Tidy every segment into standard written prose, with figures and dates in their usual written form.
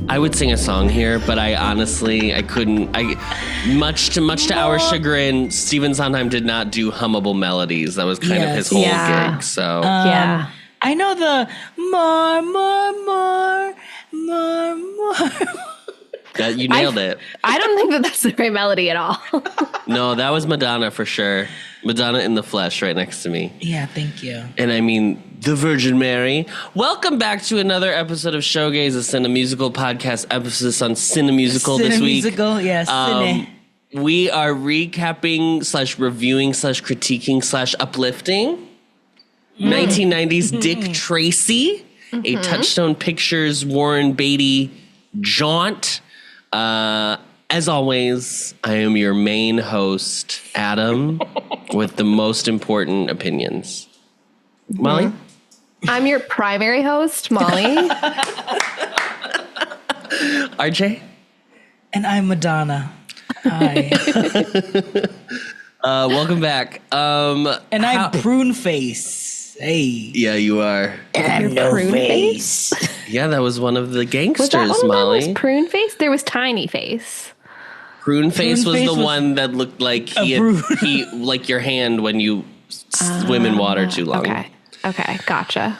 I would sing a song here, but I couldn't. Much to our chagrin, Stephen Sondheim did not do hummable melodies. That was kind of his whole gig. So I know the more. That you nailed it. I don't think that's the right melody at all. No, that was Madonna for sure. Madonna in the flesh right next to me. Yeah, thank you. And I mean, the Virgin Mary. Welcome back to another episode of SHOWGAYS, a Cinemusical podcast, emphasis on Cinemusical this week. Cinemusical, yes. We are recapping / reviewing / critiquing / uplifting 1990s Dick Tracy, a Touchstone Pictures Warren Beatty jaunt. As always, I am your main host, Adam, with the most important opinions. Molly? I'm your primary host, Molly. RJ? And I'm Madonna. Hi. Welcome back. And I'm Prune Face. Hey. Yeah, you are. And I'm No Face. Yeah, that was one of the gangsters, Was that one Molly. was Prune Face? There was Tiny Face. Prune Face was the one that looked like he like your hand when you swim in water too long. Okay, gotcha.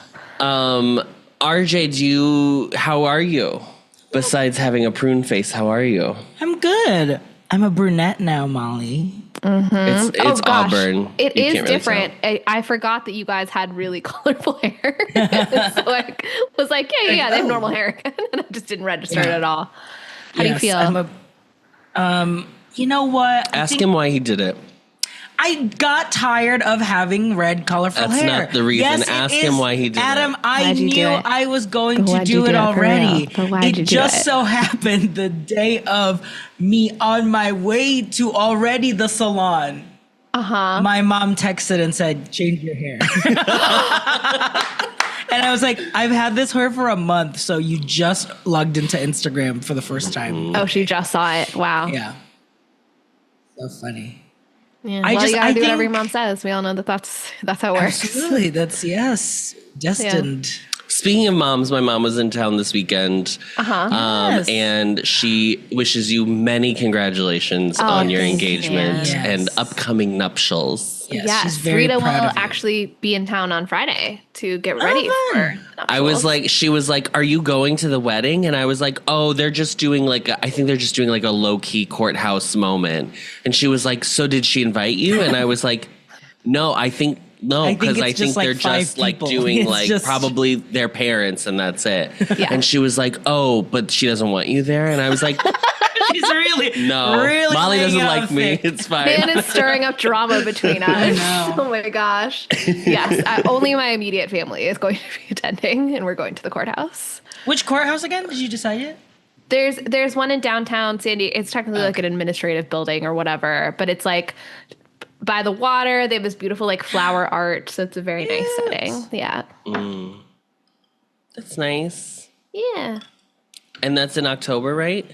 RJ, how are you? Besides having a prune face, how are you? I'm good. I'm a brunette now, Molly. It's auburn. It is different. I forgot that you guys had really colorful hair. So I was like, yeah, they have normal hair. And I just didn't register it at all. How do you feel? You know what? Ask him why he did it. I got tired of having red, colorful hair. That's not the reason. Yes, Ask him why he did Adam, it. I knew I was going to do it already. It just so happened the day of me on my way to already the salon. My mom texted and said, change your hair. And I was like, I've had this hair for a month, so you just logged into Instagram for the first time. Oh, she just saw it. Wow. Yeah. So funny. Yeah. You gotta do whatever your mom says. We all know that's how it works. Absolutely. That's, destined. Yeah. Speaking of moms, my mom was in town this weekend. And she wishes you many congratulations on your engagement and upcoming nuptials. Yes, she's very Rita proud will of you. actually be in town on Friday to get ready for nuptials. She was like, are you going to the wedding? And I was like, oh, they're just doing I think they're just doing a low-key courthouse moment. And she was like, so did she invite you? And I was like, no, because I think they're just doing probably their parents and that's it. Yeah. And she was like, oh, but she doesn't want you there. And I was like, she's really Molly doesn't like me. It's fine. Man is stirring up drama between us. I know. Oh my gosh. Yes, only my immediate family is going to be attending, and we're going to the courthouse. Which courthouse again? Did you decide yet? There's one in downtown San Diego. It's technically like an administrative building or whatever, but it's like by the water. They have this beautiful flower art, so it's a very nice setting. Yeah. That's nice. Yeah. And that's in October, right?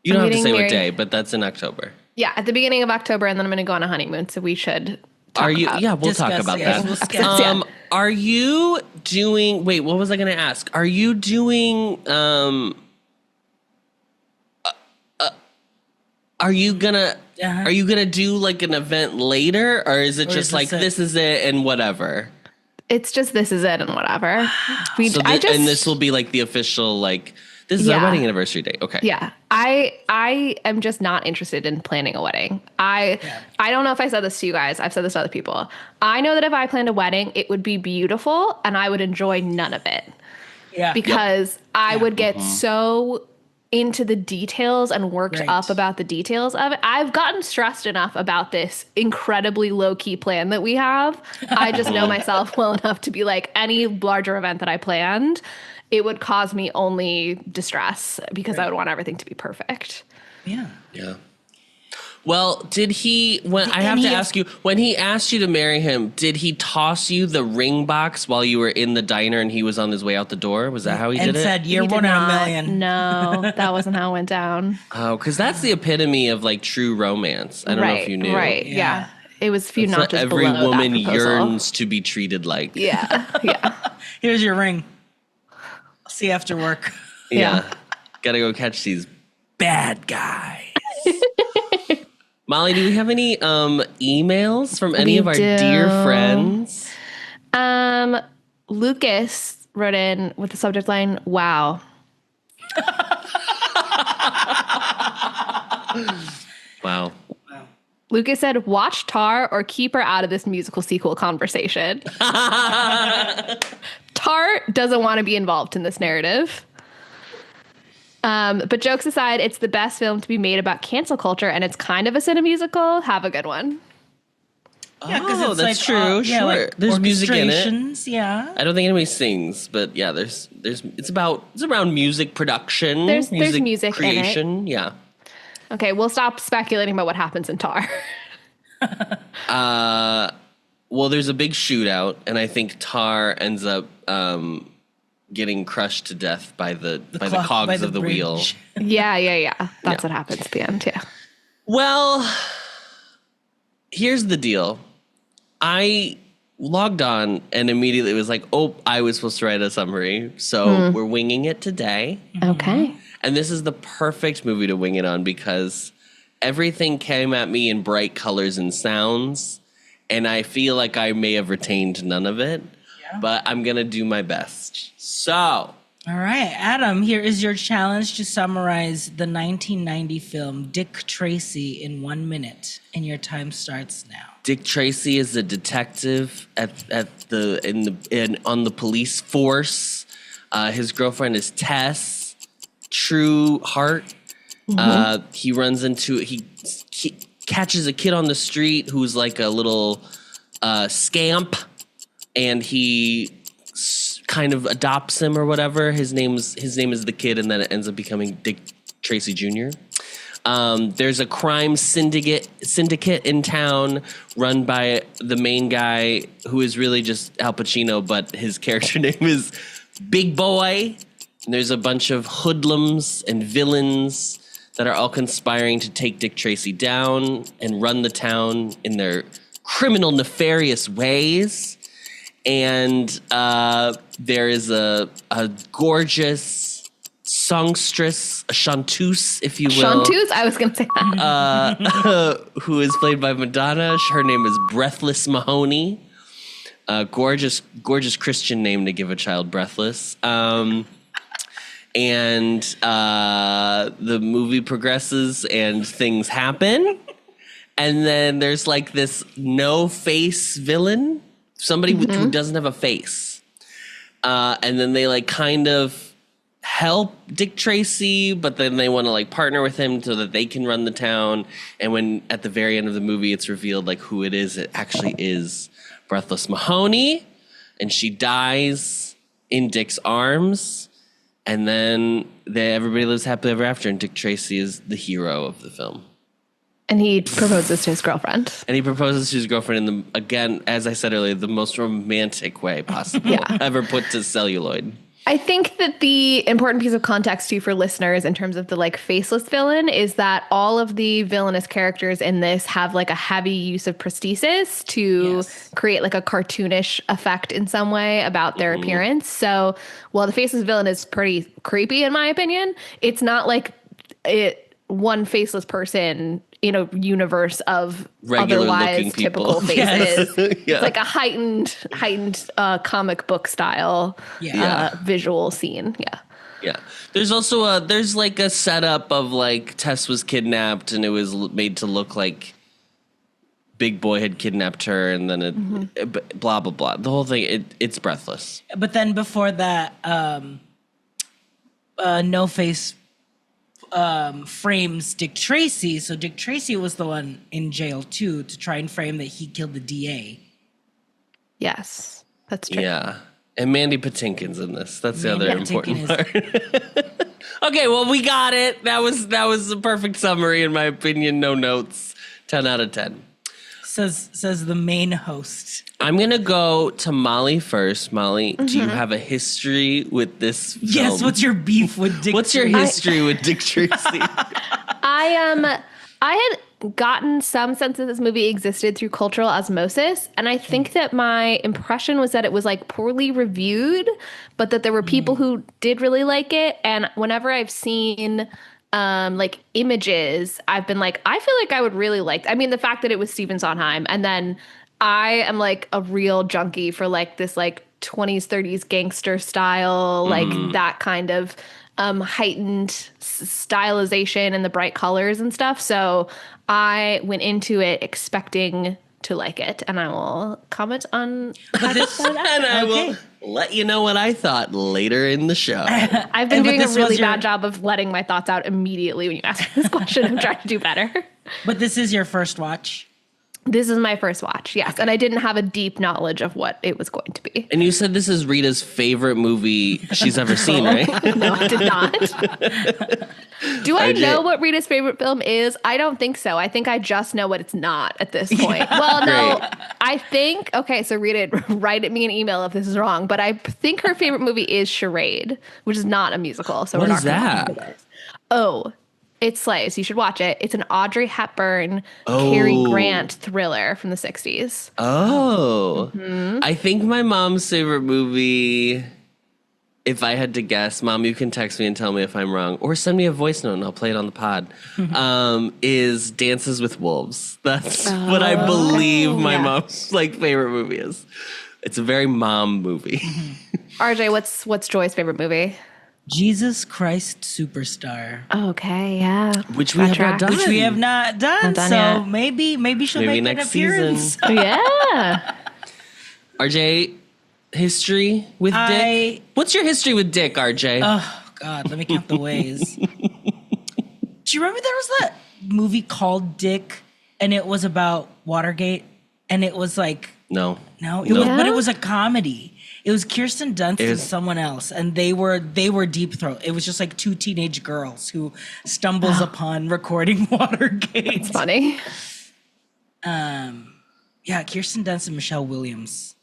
You don't have to say what day, but that's in October. Yeah, at the beginning of October, and then I'm going to go on a honeymoon, so we should talk about we'll talk about that. Are you doing... Wait, what was I going to ask? Are you doing... Are you gonna do an event later, or is it just this is it and whatever? It's just this is it and whatever. And this will be the official this is our wedding anniversary date. Okay. Yeah. I am just not interested in planning a wedding. I don't know if I said this to you guys. I've said this to other people. I know that if I planned a wedding, it would be beautiful and I would enjoy none of it. Yeah. Because I would get so into the details and worked up about the details of it. I've gotten stressed enough about this incredibly low-key plan that we have. I just know myself well enough to be any larger event that I planned, it would cause me only distress because I would want everything to be perfect. Yeah. Yeah. Well, did he, ask you, when he asked you to marry him, did he toss you the ring box while you were in the diner and he was on his way out the door? Was that how he did it? And said, you're one in a million. No, that wasn't how it went down. Oh, because that's the epitome of like true romance. I don't know if you knew. Right, yeah. It was a few that's notches every below woman that proposal. yearns to be treated like. Yeah. Here's your ring. I'll see you after work. Yeah. Gotta go catch these bad guys. Molly, do we have any emails from any of our dear friends? Lucas wrote in with the subject line, wow. Wow. Lucas said, watch Tar or keep her out of this musical sequel conversation. Tar doesn't want to be involved in this narrative. But jokes aside, it's the best film to be made about cancel culture, and it's kind of a cinemamusical. Have a good one. Yeah, because that's true. Sure, like there's music in it. Yeah, I don't think anybody sings, but yeah, it's around music production. There's music creation. in it. Yeah. Okay, we'll stop speculating about what happens in Tar. Well, there's a big shootout, and I think Tar ends up getting crushed to death by the cogs of the wheel. Yeah. That's what happens at the end, yeah. Well, here's the deal. I logged on and immediately was like, oh, I was supposed to write a summary. So we're winging it today. Okay. And this is the perfect movie to wing it on because everything came at me in bright colors and sounds. And I feel like I may have retained none of it. But I'm going to do my best. So. All right, Adam, here is your challenge to summarize the 1990 film Dick Tracy in 1 minute. And your time starts now. Dick Tracy is a detective on the police force. His girlfriend is Tess. True heart. He catches a kid on the street who's like a little scamp. And he kind of adopts him or whatever. His name is the kid, and then it ends up becoming Dick Tracy Jr. There's a crime syndicate in town run by the main guy who is really just Al Pacino, but his character name is Big Boy. And there's a bunch of hoodlums and villains that are all conspiring to take Dick Tracy down and run the town in their criminal, nefarious ways. And there is a gorgeous songstress, a chanteuse, if you will. Chanteuse? I was going to say that. Who is played by Madonna. Her name is Breathless Mahoney. Gorgeous Christian name to give a child Breathless. And the movie progresses and things happen. And then there's like this no-face villain. Somebody who doesn't have a face. And then they like kind of help Dick Tracy, but then they want to like partner with him so that they can run the town. And when at the very end of the movie, it's revealed like who it is. It actually is Breathless Mahoney. And she dies in Dick's arms. And then everybody lives happily ever after. And Dick Tracy is the hero of the film. And he proposes to his girlfriend. And he proposes to his girlfriend in again, as I said earlier, the most romantic way possible ever put to celluloid. I think that the important piece of context too for listeners in terms of the like faceless villain is that all of the villainous characters in this have like a heavy use of prosthesis to create like a cartoonish effect in some way about their appearance. So while the faceless villain is pretty creepy in my opinion, it's not like one faceless person in a universe of regular otherwise typical faces. It's like a heightened comic book style visual scene. Yeah. There's also there's like a setup of like Tess was kidnapped and it was made to look like Big Boy had kidnapped her and then it blah, blah, blah. The whole thing, it's breathless. But then before that, No Face frames Dick Tracy. So Dick Tracy was the one in jail too to try and frame that he killed the DA. Yes, that's true. Yeah. And Mandy Patinkin's in this. That's the other important part. Okay, well, we got it. That was the perfect summary, in my opinion. No notes. 10 out of 10. Says the main host. I'm going to go to Molly first. Molly, do you have a history with this film? Yes, what's your beef with Dick What's your history with Dick Tracy? I had gotten some sense that this movie existed through cultural osmosis, and I think that my impression was that it was like poorly reviewed, but that there were people who did really like it. And whenever I've seen like images, I've been like, I feel like I would really like, I mean, the fact that it was Stephen Sondheim, and then I am like a real junkie for like this like 20s, 30s gangster style, like that kind of heightened stylization and the bright colors and stuff. So I went into it expecting to like it, and I will comment on this. And I will let you know what I thought later in the show. I've been doing a really bad job of letting my thoughts out immediately when you ask me this question. I'm trying to do better. But this is your first watch? This is my first watch, yes. And I didn't have a deep knowledge of what it was going to be. And you said this is Rita's favorite movie she's ever seen, right? No, I did not. Do I know what Rita's favorite film is? I don't think so. I think I just know what it's not at this point. Well, no, I think, okay, so Rita, write me an email if this is wrong, but I think her favorite movie is Charade, which is not a musical. So what we're is not that? Oh, it slays. You should watch it. It's an Audrey Hepburn, Cary Grant thriller from the 60s. Oh. I think my mom's favorite movie, if I had to guess, Mom, you can text me and tell me if I'm wrong, or send me a voice note and I'll play it on the pod, is Dances with Wolves. That's what I believe my mom's like favorite movie is. It's a very mom movie. RJ, what's Joy's favorite movie? Jesus Christ Superstar. Okay, yeah. Which we have not done. Which we have not done. So yet. maybe she'll make next an appearance. Yeah. RJ, history with Dick? What's your history with Dick, RJ? Oh, God, let me count the ways. Do you remember there was that movie called Dick, and it was about Watergate, and it was like... No. But it was a comedy. It was Kirsten Dunst and someone else, and they were Deep Throat. It was just like two teenage girls who stumbles upon recording Watergate. It's funny. Yeah, Kirsten Dunst and Michelle Williams.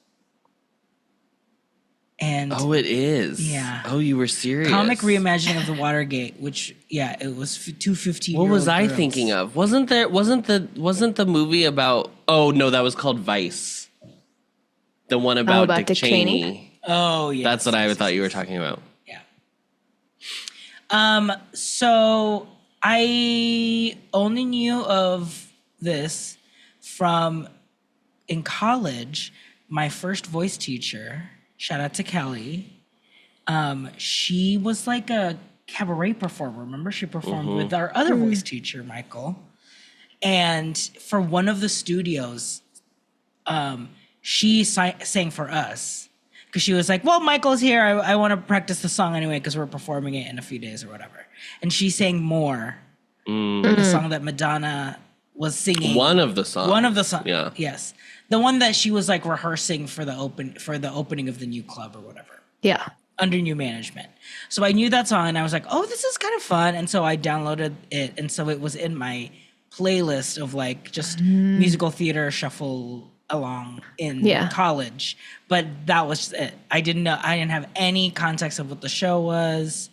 And it is. Yeah. Oh, you were serious. Comic reimagining of the Watergate, which it was two 15-year-old What was I girls. thinking of? Wasn't the movie about? Oh no, that was called Vice. The one about Dick Cheney. Oh, yeah. That's what I thought you were talking about. Yeah. So I only knew of this from in college. My first voice teacher, shout out to Kelly. She was like a cabaret performer. Remember, she performed with our other voice teacher, Michael. And for one of the studios, she sang for us because she was like, well, Michael's here. I want to practice the song anyway because we're performing it in a few days or whatever. And she sang More, the song that Madonna was singing. One of the songs. Yeah. Yes. The one that she was like rehearsing for the opening of the new club or whatever. Yeah. Under new management. So I knew that song and I was like, oh, this is kind of fun. And so I downloaded it. And so it was in my playlist of like just musical theater shuffle along in college, but that was it. I didn't have any context of what the show was,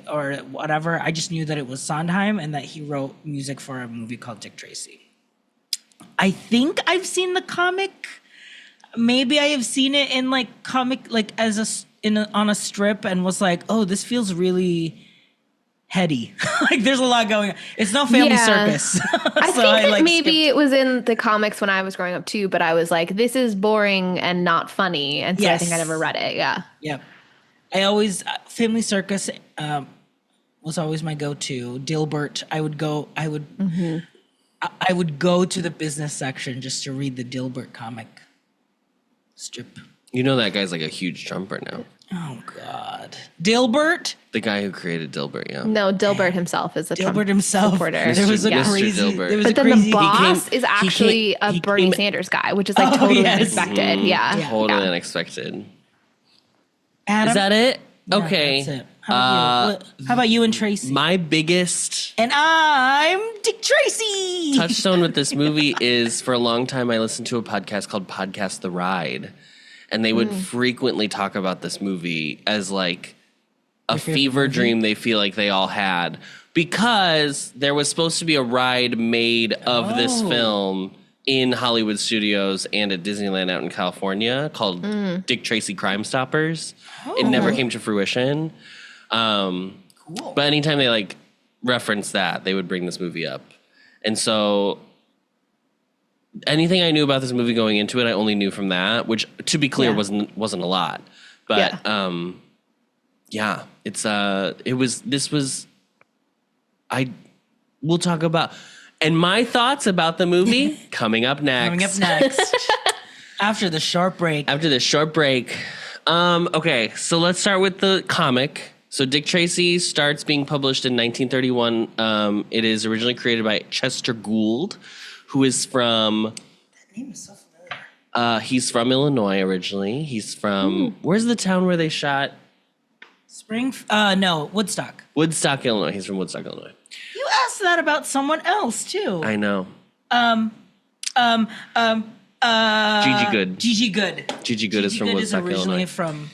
or whatever. I just knew that it was Sondheim and that he wrote music for a movie called Dick Tracy. I think I've seen the comic. Maybe I have seen it in like comic, like on a strip, and was like, oh, this feels really heady. Like there's a lot going on. It's no Family Circus. I think that maybe it was in the comics when I was growing up too, but I was like, this is boring and not funny. And so I think I never read it. Yeah. Yep. I always, Family Circus was always my go-to. Dilbert, I would go to the business section just to read the Dilbert comic strip. You know that guy's like a huge Trumper now. Oh, God. Dilbert? The guy who created Dilbert, yeah. No, Dilbert himself is a Trump supporter. There was a crazy... But then the boss is actually a Bernie Sanders guy, which is like totally unexpected. Yeah. Totally unexpected. Adam? Is that it? Yeah, okay. that's it. How about you and Tracy? My biggest... And I'm Dick Tracy! touchstone with this movie is, for a long time, I listened to a podcast called Podcast The Ride. And they would frequently talk about this movie as like a fever dream they feel like they all had. Because there was supposed to be a ride made of this film in Hollywood studios and at Disneyland out in California called Dick Tracy Crime Stoppers. It never came to fruition. Cool. But anytime they like reference that, they would bring this movie up. And so anything I knew about this movie going into it, I only knew from that, which to be clear wasn't a lot. But we'll talk about, and my thoughts about the movie coming up next. After the short break. Okay, so let's start with the comic. So Dick Tracy starts being published in 1931. It is originally created by Chester Gould, who is from... That name is so familiar. He's from Illinois originally. He's from... Where's the town where they shot? Woodstock. Woodstock, Illinois. He's from Woodstock, Illinois. You asked that about someone else, too. I know. Gigi Good. Gigi Good. Gigi Good is from Woodstock, Illinois. Is originally from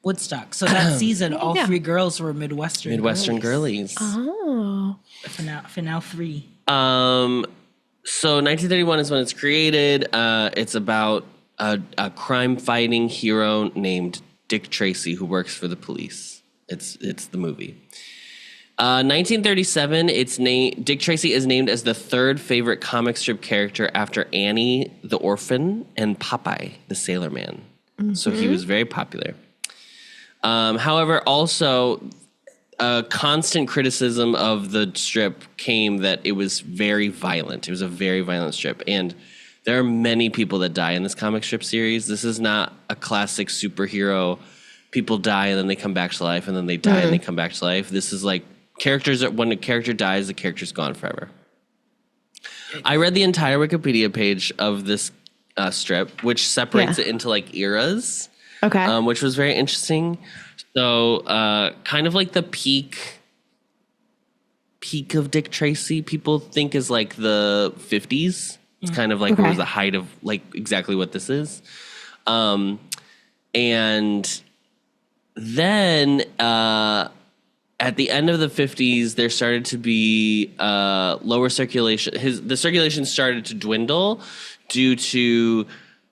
Woodstock. So that season, all three girls were Midwestern girlies. Oh. Finale 3. So 1931 is when it's created. It's about a crime-fighting hero named Dick Tracy who works for the police. It's the movie. 1937, Dick Tracy is named as the third favorite comic strip character after Annie the Orphan and Popeye the Sailor Man. So he was very popular. However, also a constant criticism of the strip came that it was very violent. It was a very violent strip. And there are many people that die in this comic strip series. This is not a classic superhero. People die and then they come back to life and then they die and they come back to life. This is like characters that when a character dies, the character's gone forever. I read the entire Wikipedia page of this strip, which separates it into like eras. Okay. Which was very interesting. So kind of like the peak of Dick Tracy, people think is like the 50s. It's kind of like where was the height of like exactly what this is. And then at the end of the 50s, there started to be lower circulation. The circulation started to dwindle due to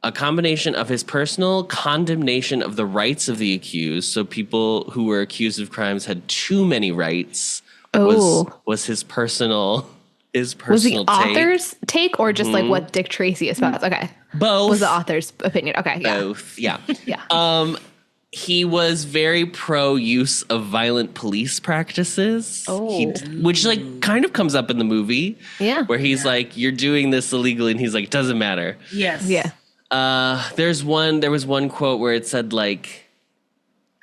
a combination of his personal condemnation of the rights of the accused. So people who were accused of crimes had too many rights. Was his personal was the author's take or just like what Dick Tracy espoused? Okay. Both. Was the author's opinion. Okay. Yeah. Both. Yeah. Yeah. He was very pro use of violent police practices. Which like kind of comes up in the movie. Yeah. Where he's like, you're doing this illegally, and he's like, doesn't matter. Yes. Yeah. There was one quote where it said like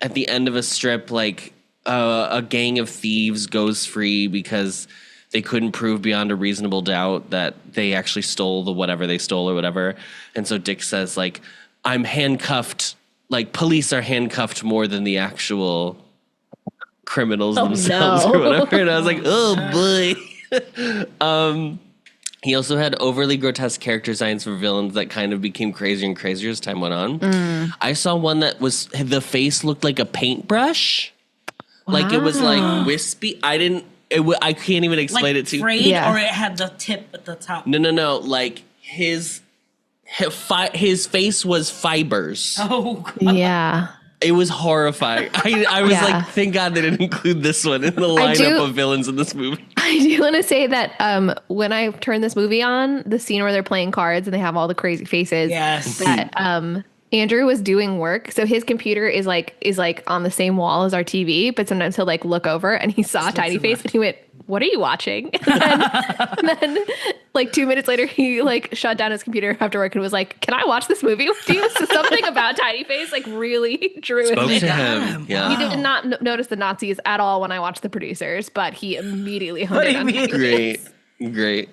at the end of a strip, like a gang of thieves goes free because they couldn't prove beyond a reasonable doubt that they actually stole the whatever they stole or whatever. And so Dick says like, I'm handcuffed. Like police are handcuffed more than the actual criminals themselves or whatever. And I was like, oh boy. He also had overly grotesque character designs for villains that kind of became crazier and crazier as time went on. I saw one that the face looked like a paintbrush. Wow. Like it was like wispy. I can't even explain it to you. Frayed, or it had the tip at the top? No. Like his face was fibers. Oh, God. Yeah. It was horrifying. I was like, thank God they didn't include this one in the lineup of villains in this movie. I do want to say that when I turned this movie on, the scene where they're playing cards and they have all the crazy faces. Yes. That Andrew was doing work, so his computer is like on the same wall as our TV, but sometimes he'll like look over and he saw a tiny face and he went, "What are you watching?" And then like 2 minutes later, he like shut down his computer after work and was like, "Can I watch this movie with you?" So something about Tiny Face like really drew Spoke him. to him. Yeah. He did not notice the Nazis at all when I watched The Producers, but he immediately honed in on Tiny Face. Great.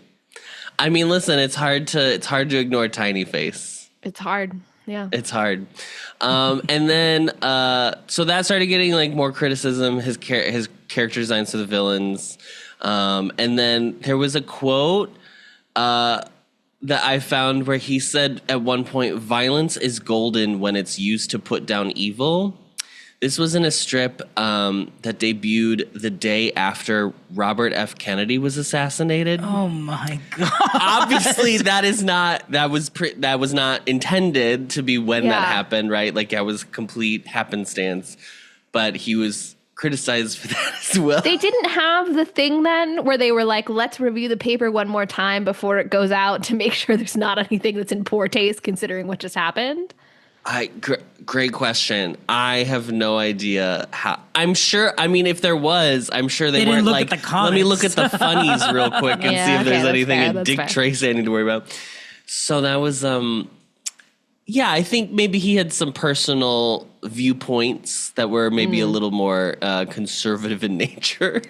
I mean, listen, it's hard to ignore Tiny Face. It's hard. Yeah. It's hard. And then, so that started getting like more criticism, his character designs to the villains. And then there was a quote that I found where he said at one point, violence is golden when it's used to put down evil. This was in a strip that debuted the day after Robert F. Kennedy was assassinated. Oh my God! Obviously, that was not intended to be when that happened, right? Like, that was complete happenstance. But he was criticized for that as well. They didn't have the thing then where they were like, let's review the paper one more time before it goes out to make sure there's not anything that's in poor taste considering what just happened. Great question. I have no idea how. I'm sure. I mean, if there was, I'm sure they weren't like. Let me look at the funnies real quick and see if there's anything in Dick Tracy I need to worry about. So that was, yeah. I think maybe he had some personal viewpoints that were maybe a little more conservative in nature.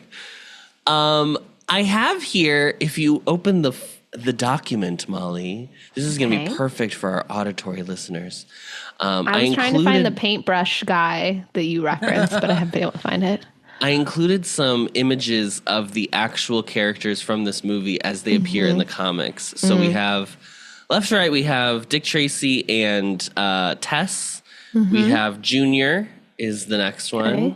I have here. If you open the document, Molly, this is going to be perfect for our auditory listeners. I was trying to find the paintbrush guy that you referenced, but I haven't been able to find it. I included some images of the actual characters from this movie as they appear in the comics. So we have, left to right, we have Dick Tracy and Tess. We have Junior is the next one.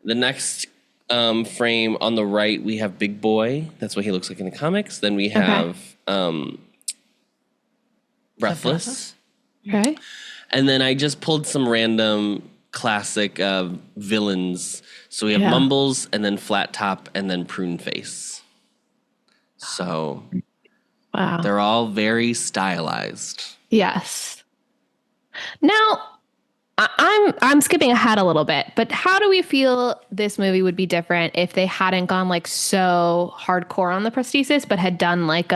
The next frame on the right, we have Big Boy. That's what he looks like in the comics. Then we have Breathless. Okay. And then I just pulled some random classic villains. So we have Mumbles, and then Flat Top, and then Prune Face. So they're all very stylized. Yes. Now, I'm skipping ahead a little bit, but how do we feel this movie would be different if they hadn't gone like so hardcore on the prosthesis, but had done like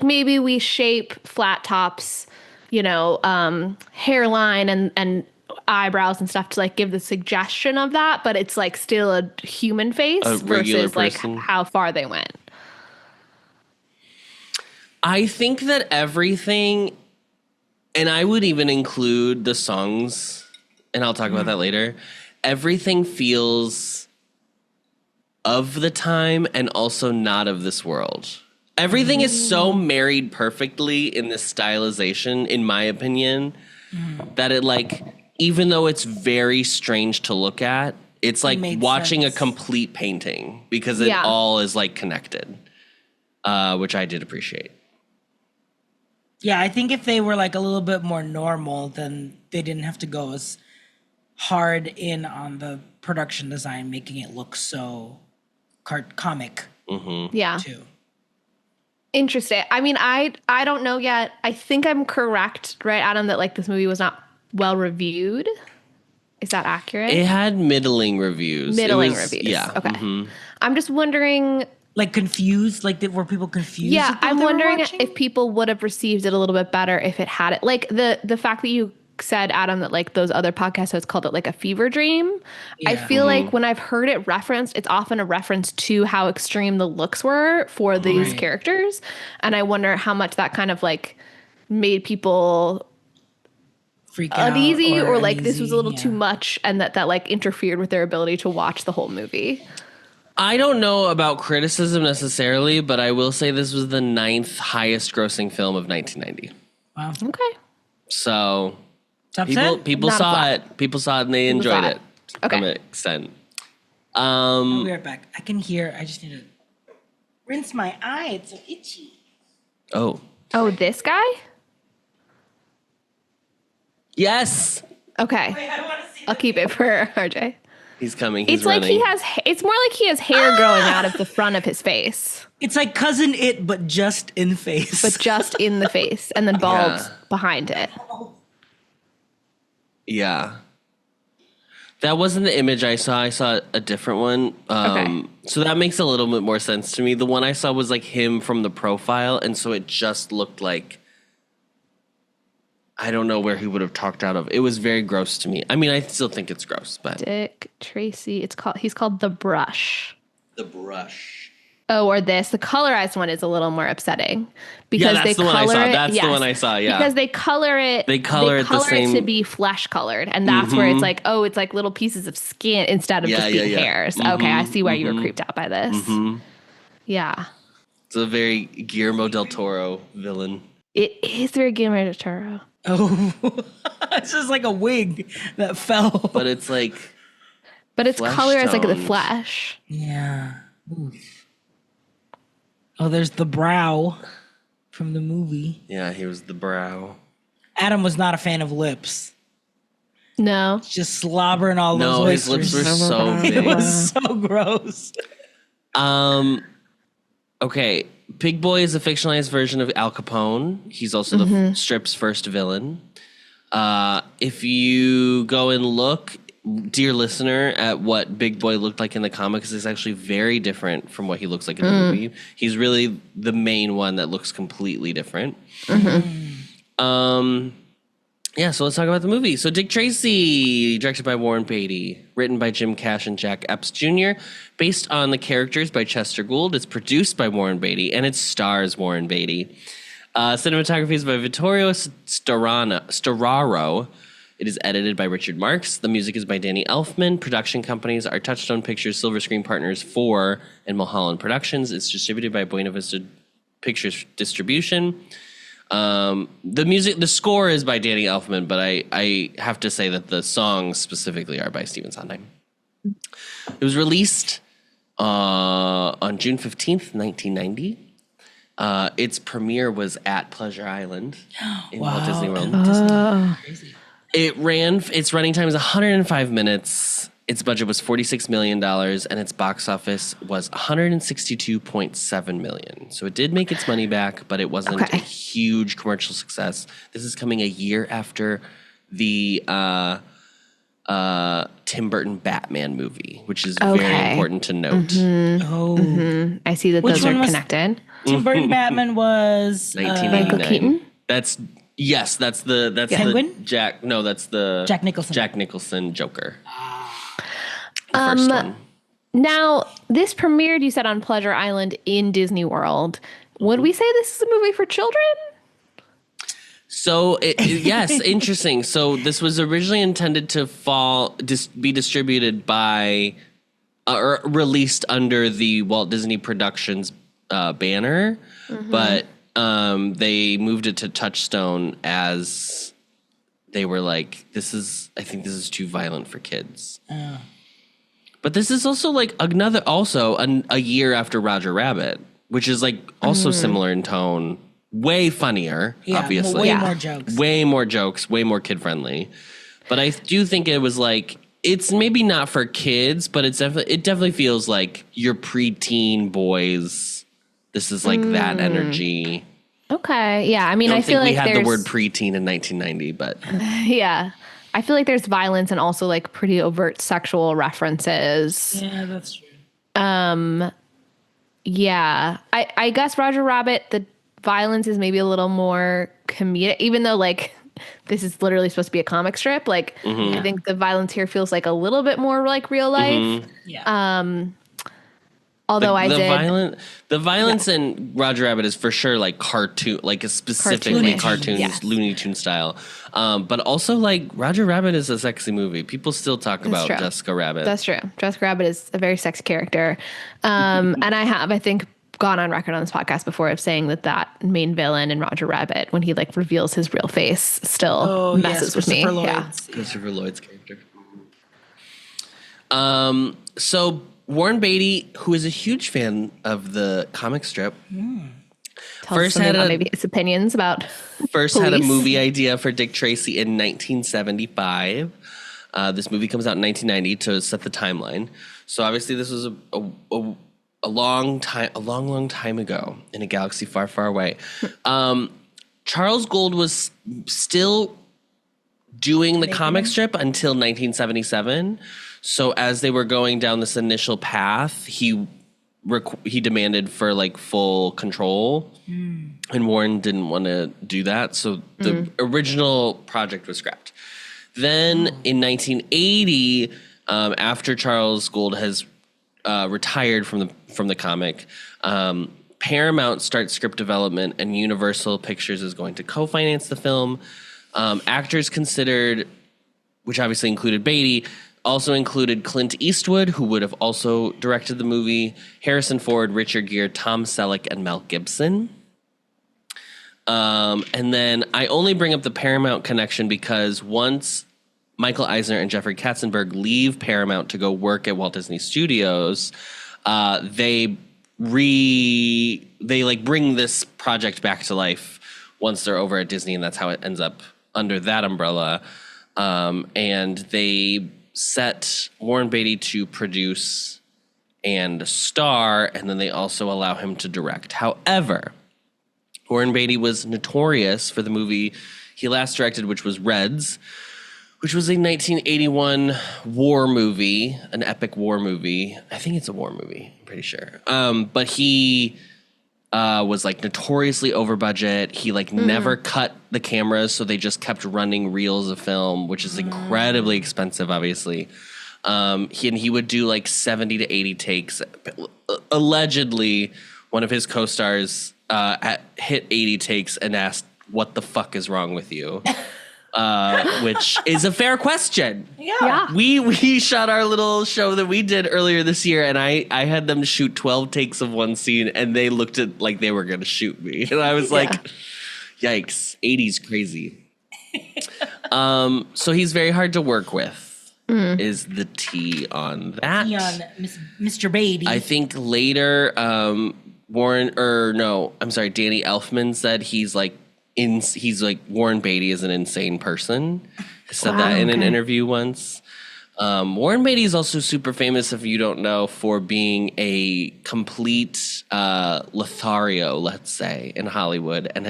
maybe we shape Flat Top's, hairline and eyebrows and stuff to like give the suggestion of that, but it's like still a human face versus like how far they went. I think that everything, and I would even include the songs, and I'll talk about that later. Everything feels of the time and also not of this world. Everything is so married perfectly in this stylization, in my opinion, that it like, even though it's very strange to look at, it's like watching a complete painting because it all is like connected, which I did appreciate. Yeah, I think if they were like a little bit more normal, then they didn't have to go as hard in on the production design, making it look so comic. Yeah. Too. Interesting. I mean, I don't know yet. I think I'm correct, right, Adam, that like this movie was not well reviewed. Is that accurate? It had middling reviews. Reviews. Yeah. Okay. I'm just wondering. Like confused? Like were people confused? Yeah, I'm wondering if people would have received it a little bit better if it had it. Like the fact that you said, Adam, that like those other podcast hosts called it like a fever dream. Yeah. I feel like when I've heard it referenced, it's often a reference to how extreme the looks were for these characters. And I wonder how much that kind of like made people freak out uneasy or like this was a little too much and that like interfered with their ability to watch the whole movie. I don't know about criticism necessarily, but I will say this was the 9th highest grossing film of 1990. Wow. Okay. So people Not saw it. People saw it and they enjoyed it to some extent. I'll be right back. I can hear. I just need to rinse my eye. It's so itchy. Oh, this guy? Yes. Okay. Wait, I want to see I'll keep it for RJ. He's coming. He's it's running. Like it's more like he has hair growing out of the front of his face. It's like Cousin It, but just in face. But just in the face and then bald behind it. Yeah. That wasn't the image I saw. I saw a different one. So that makes a little bit more sense to me. The one I saw was like him from the profile. And so it just looked like, I don't know where he would have talked out of. It was very gross to me. I mean, I still think it's gross, but Dick Tracy. He's called The Brush. The Brush. Oh, or this. The colorized one is a little more upsetting because that's the one I saw. That's the one I saw. Yeah, because they color it. They color it the same to be flesh colored, and that's where it's like, oh, it's like little pieces of skin instead of just being hairs. Okay, I see why you were creeped out by this. Yeah, it's a very Guillermo del Toro villain. It is very Guillermo del Toro. Oh, it's just like a wig that fell. But it's like, its color is like the flesh. Yeah. Oof. Oh, there's the brow from the movie. Yeah, here's the brow. Adam was not a fan of lips. No. Just slobbering all those oysters. No, his lips were so big. It was so gross. Okay, Pig Boy is a fictionalized version of Al Capone. He's also the strip's first villain. If you go and look, dear listener, at what Big Boy looked like in the comics, is actually very different from what he looks like in the movie. He's really the main one that looks completely different. Yeah, so let's talk about the movie. So Dick Tracy, directed by Warren Beatty, written by Jim Cash and Jack Epps Jr., based on the characters by Chester Gould. It's produced by Warren Beatty, and it stars Warren Beatty. Cinematography is by Vittorio Storaro. It is edited by Richard Marks. The music is by Danny Elfman. Production companies are Touchstone Pictures, Silver Screen Partners 4, and Mulholland Productions. It's distributed by Buena Vista Pictures Distribution. The score is by Danny Elfman, but I have to say that the songs specifically are by Stephen Sondheim. It was released on June 15th, 1990. Its premiere was at Pleasure Island in Walt Disney World. Its running time is 105 minutes. Its budget was $46 million, and its box office was $162.7 million. So it did make its money back, but it wasn't a huge commercial success. This is coming a year after the Tim Burton Batman movie, which is very important to note. I see that those are connected. Tim Burton Batman was 1989. Michael Keaton? That's the Penguin? Jack Nicholson. Jack Nicholson Joker. The first one. Now, this premiered, you said, on Pleasure Island in Disney World. Would we say this is a movie for children? So, yes, interesting. So, this was originally intended to be distributed by, or released under the Walt Disney Productions banner, but they moved it to Touchstone as they were like, I think this is too violent for kids. But this is also like a year after Roger Rabbit, which is like also similar in tone, way funnier, obviously. Way more jokes. Way more jokes, way more kid-friendly. But I do think it was like, it's maybe not for kids, but it definitely feels like your preteen boys. This is like that energy. Okay, yeah. I mean, I feel like we had the word preteen in 1990, but yeah. I feel like there's violence and also like pretty overt sexual references. Yeah, that's true. Yeah. I guess Roger Rabbit, the violence is maybe a little more comedic, even though like this is literally supposed to be a comic strip. Like I think the violence here feels like a little bit more like real life. Yeah. Although the violence in Roger Rabbit is for sure like cartoon, like a specifically cartoons, Looney Tune style. But also like Roger Rabbit is a sexy movie. People still talk about Jessica Rabbit. That's true. Jessica Rabbit is a very sexy character. And I think, gone on record on this podcast before of saying that main villain in Roger Rabbit, when he like reveals his real face, still messes with me. Christopher Lloyd's character. So Warren Beatty, who is a huge fan of the comic strip, first had maybe his opinions about had a movie idea for Dick Tracy in 1975. This movie comes out in 1990 to set the timeline. So obviously this was a long time ago in a galaxy far, far away. Charles Gould was still doing the comic strip until 1977. So as they were going down this initial path, he demanded for like full control, and Warren didn't want to do that. So the original project was scrapped. Then in 1980, after Charles Gould has retired from the comic. Paramount starts script development, and Universal Pictures is going to co-finance the film. Actors considered, which obviously included Beatty, also included Clint Eastwood, who would have also directed the movie, Harrison Ford, Richard Gere, Tom Selleck, and Mel Gibson. And then I only bring up the Paramount connection because once Michael Eisner and Jeffrey Katzenberg leave Paramount to go work at Walt Disney Studios, they bring this project back to life once they're over at Disney, and that's how it ends up under that umbrella. And they set Warren Beatty to produce and star, and then they also allow him to direct. However, Warren Beatty was notorious for the movie he last directed, which was Reds, which was a 1981 war movie, an epic war movie. I think it's a war movie, I'm pretty sure. But he was like notoriously over budget. He never cut the cameras, so they just kept running reels of film, which is incredibly expensive, obviously. He would do like 70 to 80 takes. Allegedly, one of his co-stars hit 80 takes and asked, "What the fuck is wrong with you?" Which is a fair question. Yeah. We shot our little show that we did earlier this year, and I had them shoot 12 takes of one scene, and they looked at like they were going to shoot me. And I was like, yikes, 80's crazy. So he's very hard to work with, is the T on that. T on Mr. Beatty. I think later, Danny Elfman said he's like Warren Beatty is an insane person. I said that in an interview once. Warren Beatty is also super famous, if you don't know, for being a complete Lothario, let's say, in Hollywood, and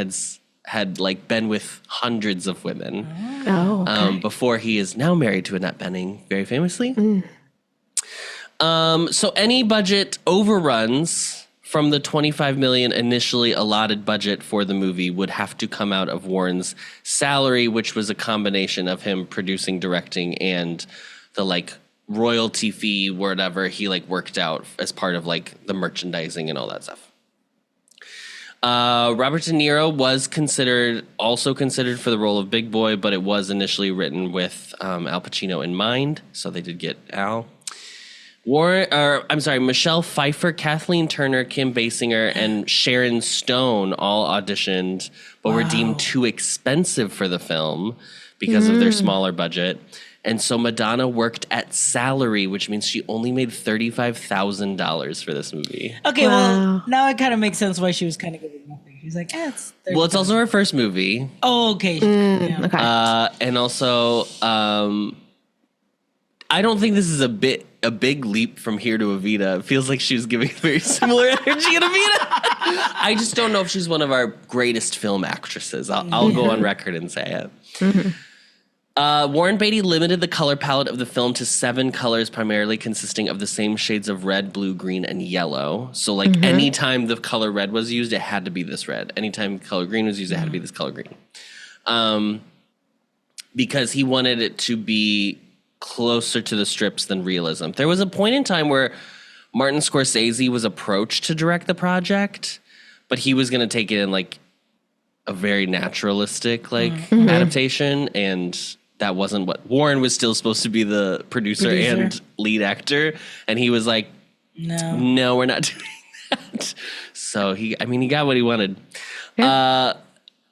had like been with hundreds of women. Before he is now married to Annette Bening, very famously. So any budget overruns from the $25 million initially allotted budget for the movie would have to come out of Warren's salary, which was a combination of him producing, directing, and the like royalty fee, whatever he like worked out as part of like the merchandising and all that stuff. Robert De Niro was also considered for the role of Big Boy, but it was initially written with Al Pacino in mind, so they did get Al. Michelle Pfeiffer, Kathleen Turner, Kim Basinger, and Sharon Stone all auditioned, but were deemed too expensive for the film because of their smaller budget. And so Madonna worked at salary, which means she only made $35,000 for this movie. Okay, well, now it kind of makes sense why she was kind of giving nothing. She's like, it's $35,000. Well, it's also her first movie. Oh, okay. Okay. And also, I don't think this is a big leap from here to Evita. It feels like she was giving very similar energy in Evita. I just don't know if she's one of our greatest film actresses. I'll go on record and say it. Warren Beatty limited the color palette of the film to 7 colors, primarily consisting of the same shades of red, blue, green, and yellow. So, like, anytime the color red was used, it had to be this red. Anytime color green was used, it had to be this color green. Because he wanted it to be closer to the strips than realism. There was a point in time where Martin Scorsese was approached to direct the project, but he was going to take it in, like, a very naturalistic, like, adaptation, and that wasn't what Warren was still supposed to be the producer and lead actor, and he was like, "No, we're not doing that." So he got what he wanted. Yeah.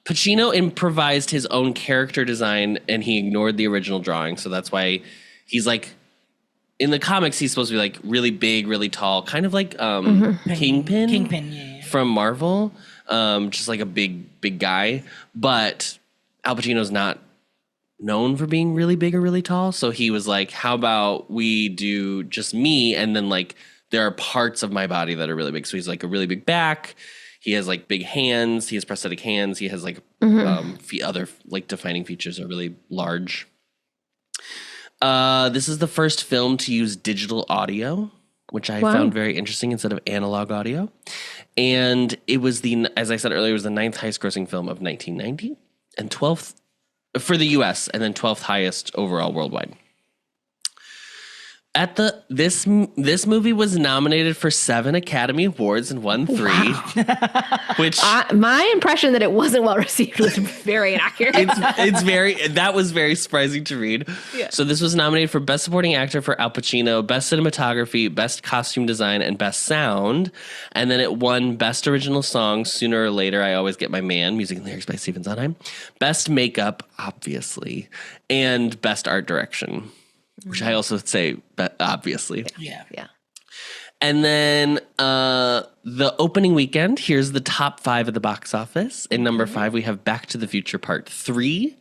Pacino improvised his own character design, and he ignored the original drawing, so that's why he's like, in the comics, he's supposed to be like really big, really tall, kind of like Kingpin from Marvel, just like a big guy. But Al Pacino's not known for being really big or really tall, so he was like, how about we do just me, and then like there are parts of my body that are really big. So he's like a really big back, he has like big hands, he has prosthetic hands, he has like other like defining features are really large. This is the first film to use digital audio, which I found very interesting instead of analog audio. And it was as I said earlier, it was the 9th highest grossing film of 1990 and 12th for the US, and then 12th highest overall worldwide. This movie was nominated for 7 Academy Awards and won 3. Wow. Which my impression that it wasn't well received was very inaccurate. That was very surprising to read. Yeah. So this was nominated for Best Supporting Actor for Al Pacino, Best Cinematography, Best Costume Design, and Best Sound. And then it won Best Original Song, Sooner or Later, I Always Get My Man, music and lyrics by Stephen Sondheim, Best Makeup, obviously, and Best Art Direction. Which I also say, obviously. Yeah. And then the opening weekend, here's the top 5 at the box office. In number 5, we have Back to the Future Part 3.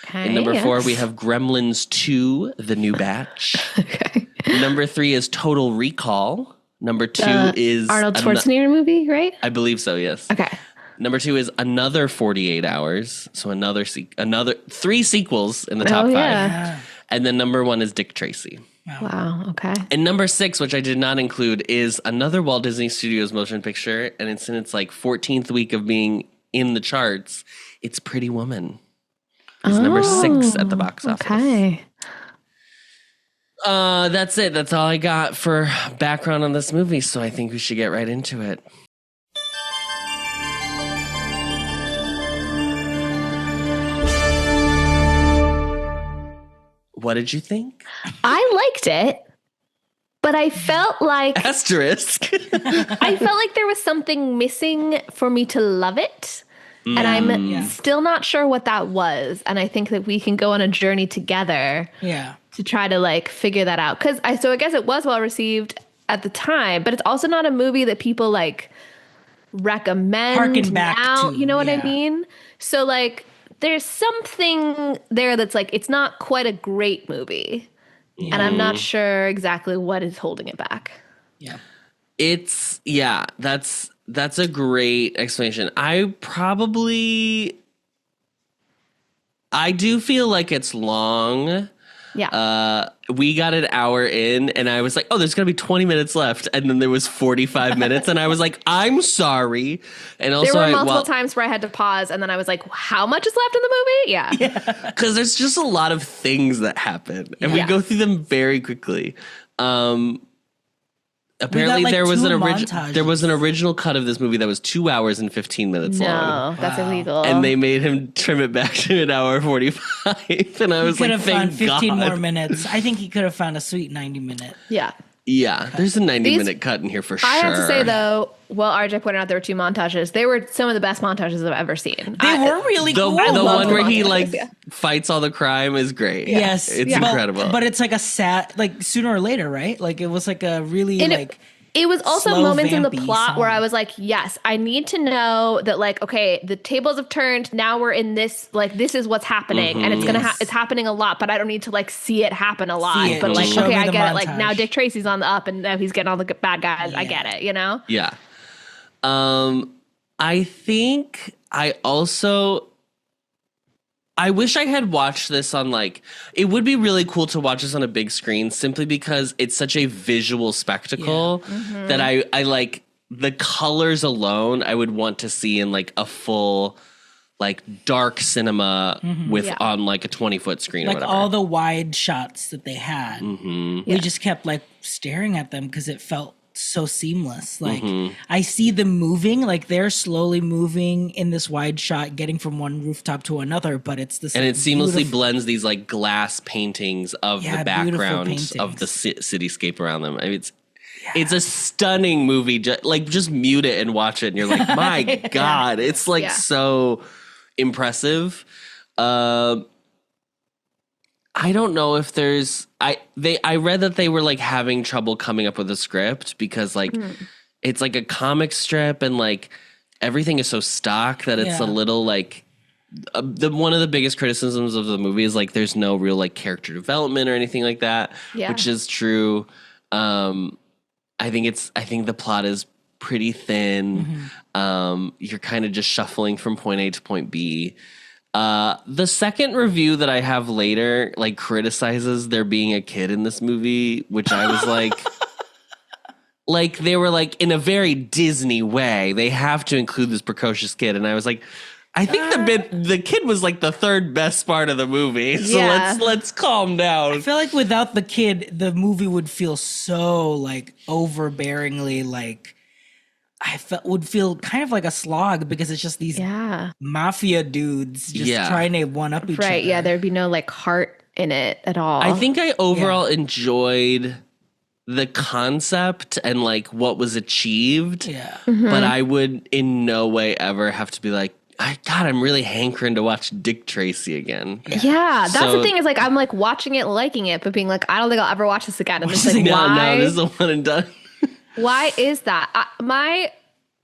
Okay, in number 4, we have Gremlins 2, The New Batch. Okay. Number 3 is Total Recall. Number 2 is... Arnold Schwarzenegger movie, right? I believe so, yes. Okay. Number 2 is Another 48 Hours. So another 3 sequels in the top 5. Yeah. And then number 1 is Dick Tracy. Wow. Okay. And number 6, which I did not include, is another Walt Disney Studios motion picture. And it's in its 14th week of being in the charts. It's Pretty Woman. It's number 6 at the box office. Okay. That's it. That's all I got for background on this movie. So I think we should get right into it. What did you think? I liked it, but I felt like... Asterisk. I felt like there was something missing for me to love it. And I'm still not sure what that was. And I think that we can go on a journey together to try to figure that out. So I guess it was well received at the time, but it's also not a movie that people recommend harken back now. To, you know what I mean? So there's something there that's it's not quite a great movie. And I'm not sure exactly what is holding it back. Yeah. That's a great explanation. I do feel like it's long. Yeah. We got an hour in and I was like, oh, there's going to be 20 minutes left. And then there was 45 minutes and I was like, I'm sorry. And also there were multiple times where I had to pause and then I was like, how much is left in the movie? Yeah. Because there's just a lot of things that happen and we go through them very quickly. Apparently there was an original cut of this movie that was 2 hours and 15 minutes long. No, that's illegal. And they made him trim it back to an hour 45. And I was like, thank 15 God. more minutes. I think he could have found a sweet 90-minute. Yeah. Yeah, there's a 90-minute cut in here for sure. I have to say, though, RJ pointed out there were 2 montages. They were some of the best montages I've ever seen. They were really cool. The one where he fights all the crime is great. Yeah. Yes. It's incredible. But it's a sad, Sooner or Later, right? It was a really It was also slow, moments in the plot song. where I was like, yes, I need to know that okay, the tables have turned. Now we're in this, this is what's happening. And it's it's happening a lot, but I don't need to see it happen a lot. But okay, I get it. Now Dick Tracy's on the up and now he's getting all the bad guys. Yeah. I get it, Yeah. I think I wish I had watched this on it would be really cool to watch this on a big screen simply because it's such a visual spectacle that I like the colors alone I would want to see in a full dark cinema with on a 20-foot screen or whatever. All the wide shots that they had. We just kept staring at them because it felt so seamless. I see them moving, they're slowly moving in this wide shot, getting from one rooftop to another, but it's this and it seamlessly blends these glass paintings of the background of the cityscape around them. I mean, it's a stunning movie. Just mute it and watch it and you're like, my God, it's so impressive. I don't know if there's I read that they were having trouble coming up with a script because it's a comic strip and everything is so stock that it's a little one of the biggest criticisms of the movie is there's no real character development or anything like that, which is true. I think the plot is pretty thin. You're kind of just shuffling from point A to point B. The second review that I have later, criticizes there being a kid in this movie, which I was they were in a very Disney way, they have to include this precocious kid. And I was like, I think the kid was like the third best part of the movie. So let's calm down. I feel like without the kid, the movie would feel so like overbearingly like would feel kind of like a slog because it's just these mafia dudes just trying to one up each other. Right, yeah, there'd be no like heart in it at all. I think I overall enjoyed the concept and like what was achieved. Yeah. But I would in no way ever have to be like, I'm really hankering to watch Dick Tracy again. Yeah, that's the thing is like I'm like watching it, liking it, but being like, I don't think I'll ever watch this again. And it's like, why? No, this is a one and done. Why is that? My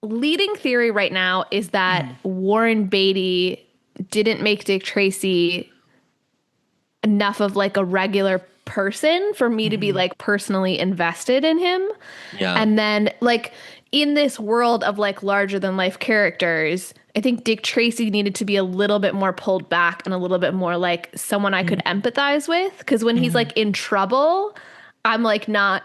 leading theory right now is that Warren Beatty didn't make Dick Tracy enough of like a regular person for me to be like personally invested in him. Yeah. And then like in this world of like larger than life characters, I think Dick Tracy needed to be a little bit more pulled back and a little bit more like someone I could empathize with. Because when he's like in trouble, I'm like not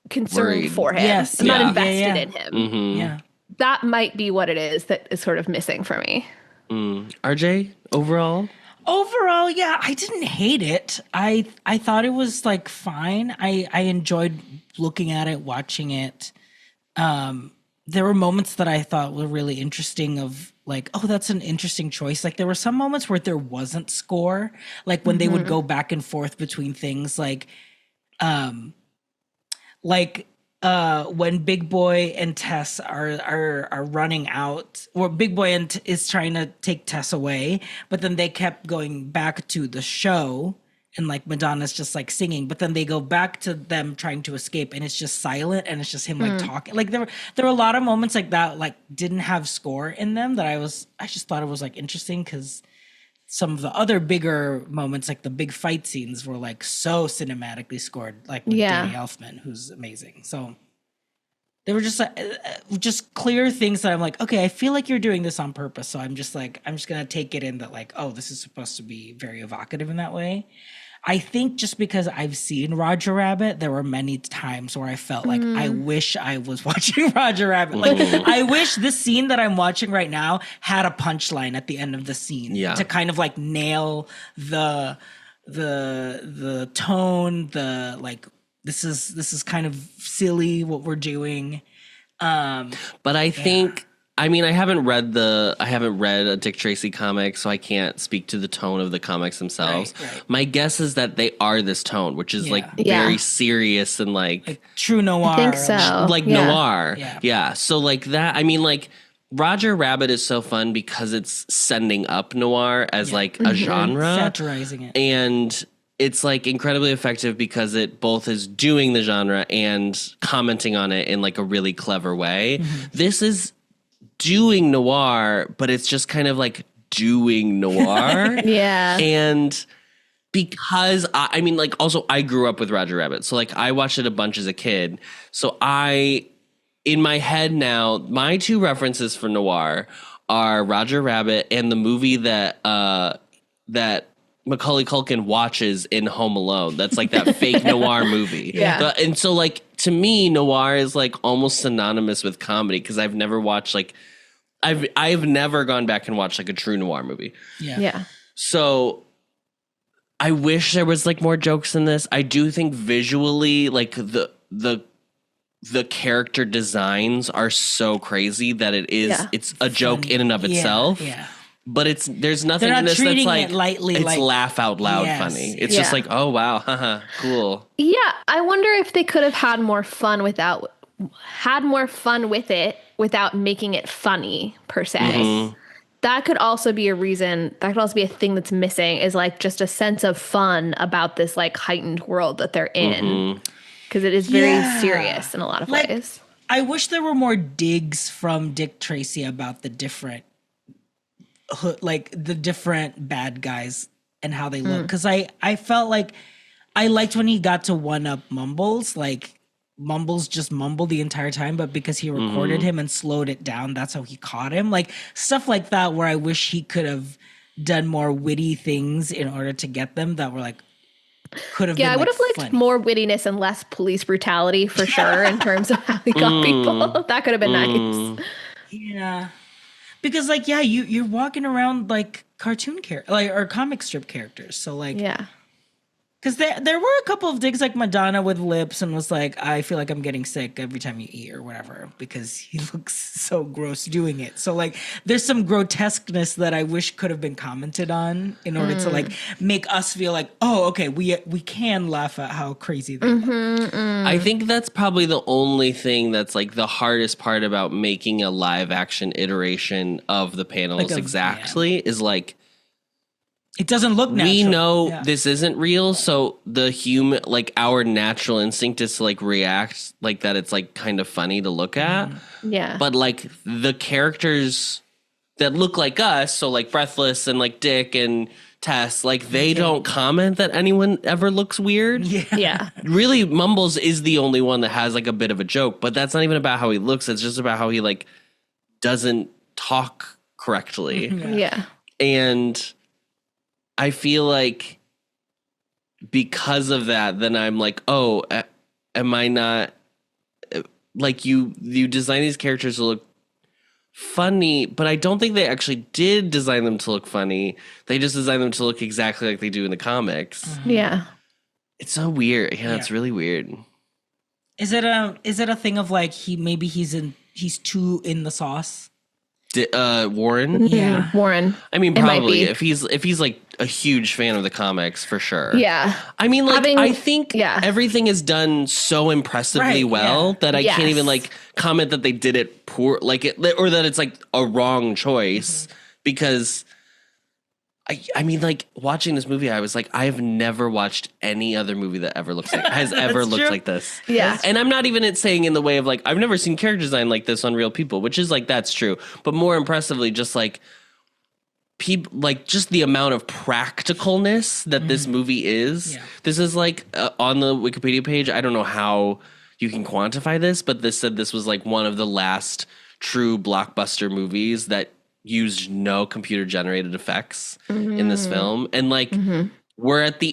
concerned for him. Yes. I'm not invested in him. Mm-hmm. Yeah. That might be what it is that is sort of missing for me. RJ, overall? Overall, yeah, I didn't hate it. I thought it was like fine. I enjoyed looking at it, watching it. There were moments that I thought were really interesting of like, oh, that's an interesting choice. Like there were some moments where there wasn't score, like when they would go back and forth between things like when Big Boy and Tess are running out, or Big Boy is trying to take Tess away, but then they kept going back to the show and like Madonna's just like singing, but then they go back to them trying to escape and it's just silent and it's just him like talking. Like there were a lot of moments like that like didn't have score in them that I just thought it was like interesting because some of the other bigger moments, like the big fight scenes, were like so cinematically scored, like with Danny Elfman, who's amazing. So they were just like, just clear things that I'm like, okay, I feel like you're doing this on purpose. So I'm just gonna take it in that like, oh, this is supposed to be very evocative in that way. I think just because I've seen Roger Rabbit, there were many times where I felt like I wish I was watching Roger Rabbit. Like I wish this scene that I'm watching right now had a punchline at the end of the scene to kind of like nail the tone, the like this is kind of silly what we're doing. But I think I mean, I haven't read a Dick Tracy comic, so I can't speak to the tone of the comics themselves. Right. My guess is that they are this tone, which is like very serious and like true noir. I think so. Like noir. Yeah. So like that, I mean, like Roger Rabbit is so fun because it's sending up noir as like a genre. Satirizing it. And it's like incredibly effective because it both is doing the genre and commenting on it in like a really clever way. This is doing noir, but it's just kind of like doing noir. And because I mean, like, also I grew up with Roger Rabbit. So like I watched it a bunch as a kid. So in my head now, my two references for noir are Roger Rabbit and the movie that Macaulay Culkin watches in Home Alone. That's like that fake noir movie. And so like, to me, noir is like almost synonymous with comedy because I've never watched like, I've never gone back and watched like a true noir movie. So I wish there was like more jokes in this. I do think visually, like the character designs are so crazy that it's a joke in and of itself. But there's nothing in this that's like lightly, it's like, laugh out loud funny. It's just like, oh wow, haha, cool. Yeah, I wonder if they could have had more fun with it without making it funny per se. That could also be a reason. That could also be a thing that's missing is like just a sense of fun about this like heightened world that they're in, because it is very serious in a lot of ways. I wish there were more digs from Dick Tracy about the different bad guys and how they look, because I felt like I liked when he got to one up Mumbles. Like Mumbles just mumbled the entire time, but because he recorded him and slowed it down, that's how he caught him. Like stuff like that, where I wish he could have done more witty things in order to get them that were like could have been, I would have liked funny. More wittiness and less police brutality for sure in terms of how he got people. That could have been nice. Yeah. Because like, yeah, you're walking around like cartoon or comic strip characters. So like, yeah. Because there were a couple of digs like Madonna with lips and was like, I feel like I'm getting sick every time you eat or whatever because he looks so gross doing it. So like there's some grotesqueness that I wish could have been commented on in order to like make us feel like, oh, okay, we can laugh at how crazy they look. I think that's probably the only thing that's like the hardest part about making a live action iteration of the panels is like, it doesn't look natural. We know this isn't real, so the human, like our natural instinct is to like react like that. It's like kind of funny to look at. Yeah. But like the characters that look like us, so like Breathless and like Dick and Tess, like they don't comment that anyone ever looks weird. Yeah. Really, Mumbles is the only one that has like a bit of a joke, but that's not even about how he looks. It's just about how he like doesn't talk correctly. Yeah. And I feel like because of that, then I'm like, oh, am I not like you design these characters to look funny, but I don't think they actually did design them to look funny. They just designed them to look exactly like they do in the comics. Yeah. It's so weird. Yeah, it's really weird. Is it a thing of like he's too in the sauce? Warren? Yeah. Warren. I mean, probably if he's like a huge fan of the comics for sure. Yeah. I mean, like I think everything is done so impressively well that I can't even like comment that they did it poor, like it, or that it's like a wrong choice because I mean, like watching this movie, I was like, I have never watched any other movie that ever looks like has ever looked like this. Yeah. And I'm not even saying in the way of like, I've never seen character design like this on real people, which is like, that's true. But more impressively, just like people, like just the amount of practicalness that this movie is. Yeah. This is like on the Wikipedia page. I don't know how you can quantify this, but this said this was like one of the last true blockbuster movies that used no computer generated effects in this film. And like we're at the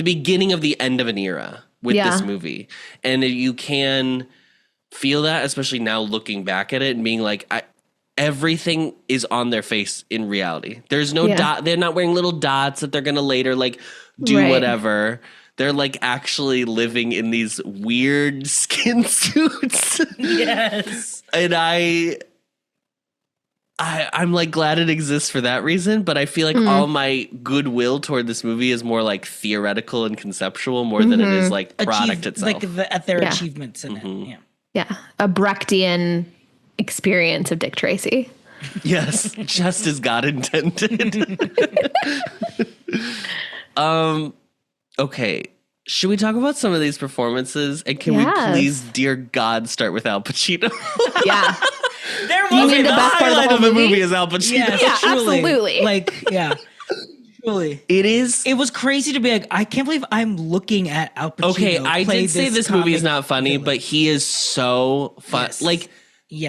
beginning of the end of an era with this movie. And you can feel that, especially now looking back at it and being like, everything is on their face in reality. There's no dot. They're not wearing little dots that they're going to later like do whatever. They're like actually living in these weird skin suits. Yes. And I'm like glad it exists for that reason, but I feel like all my goodwill toward this movie is more like theoretical and conceptual more than it is like product itself. Like at their achievements in it. Yeah. Yeah. A Brechtian experience of Dick Tracy. Yes, just as God intended. Okay. Should we talk about some of these performances? And can we please, dear God, start with Al Pacino? Yeah. There was the best highlight of the movie is Al Pacino. Yes, yeah, truly. Absolutely. Like, yeah. Truly. It was crazy to be like, I can't believe I'm looking at Al Pacino. Okay, I did say this movie is not funny, but he is so fun. Yes. Like,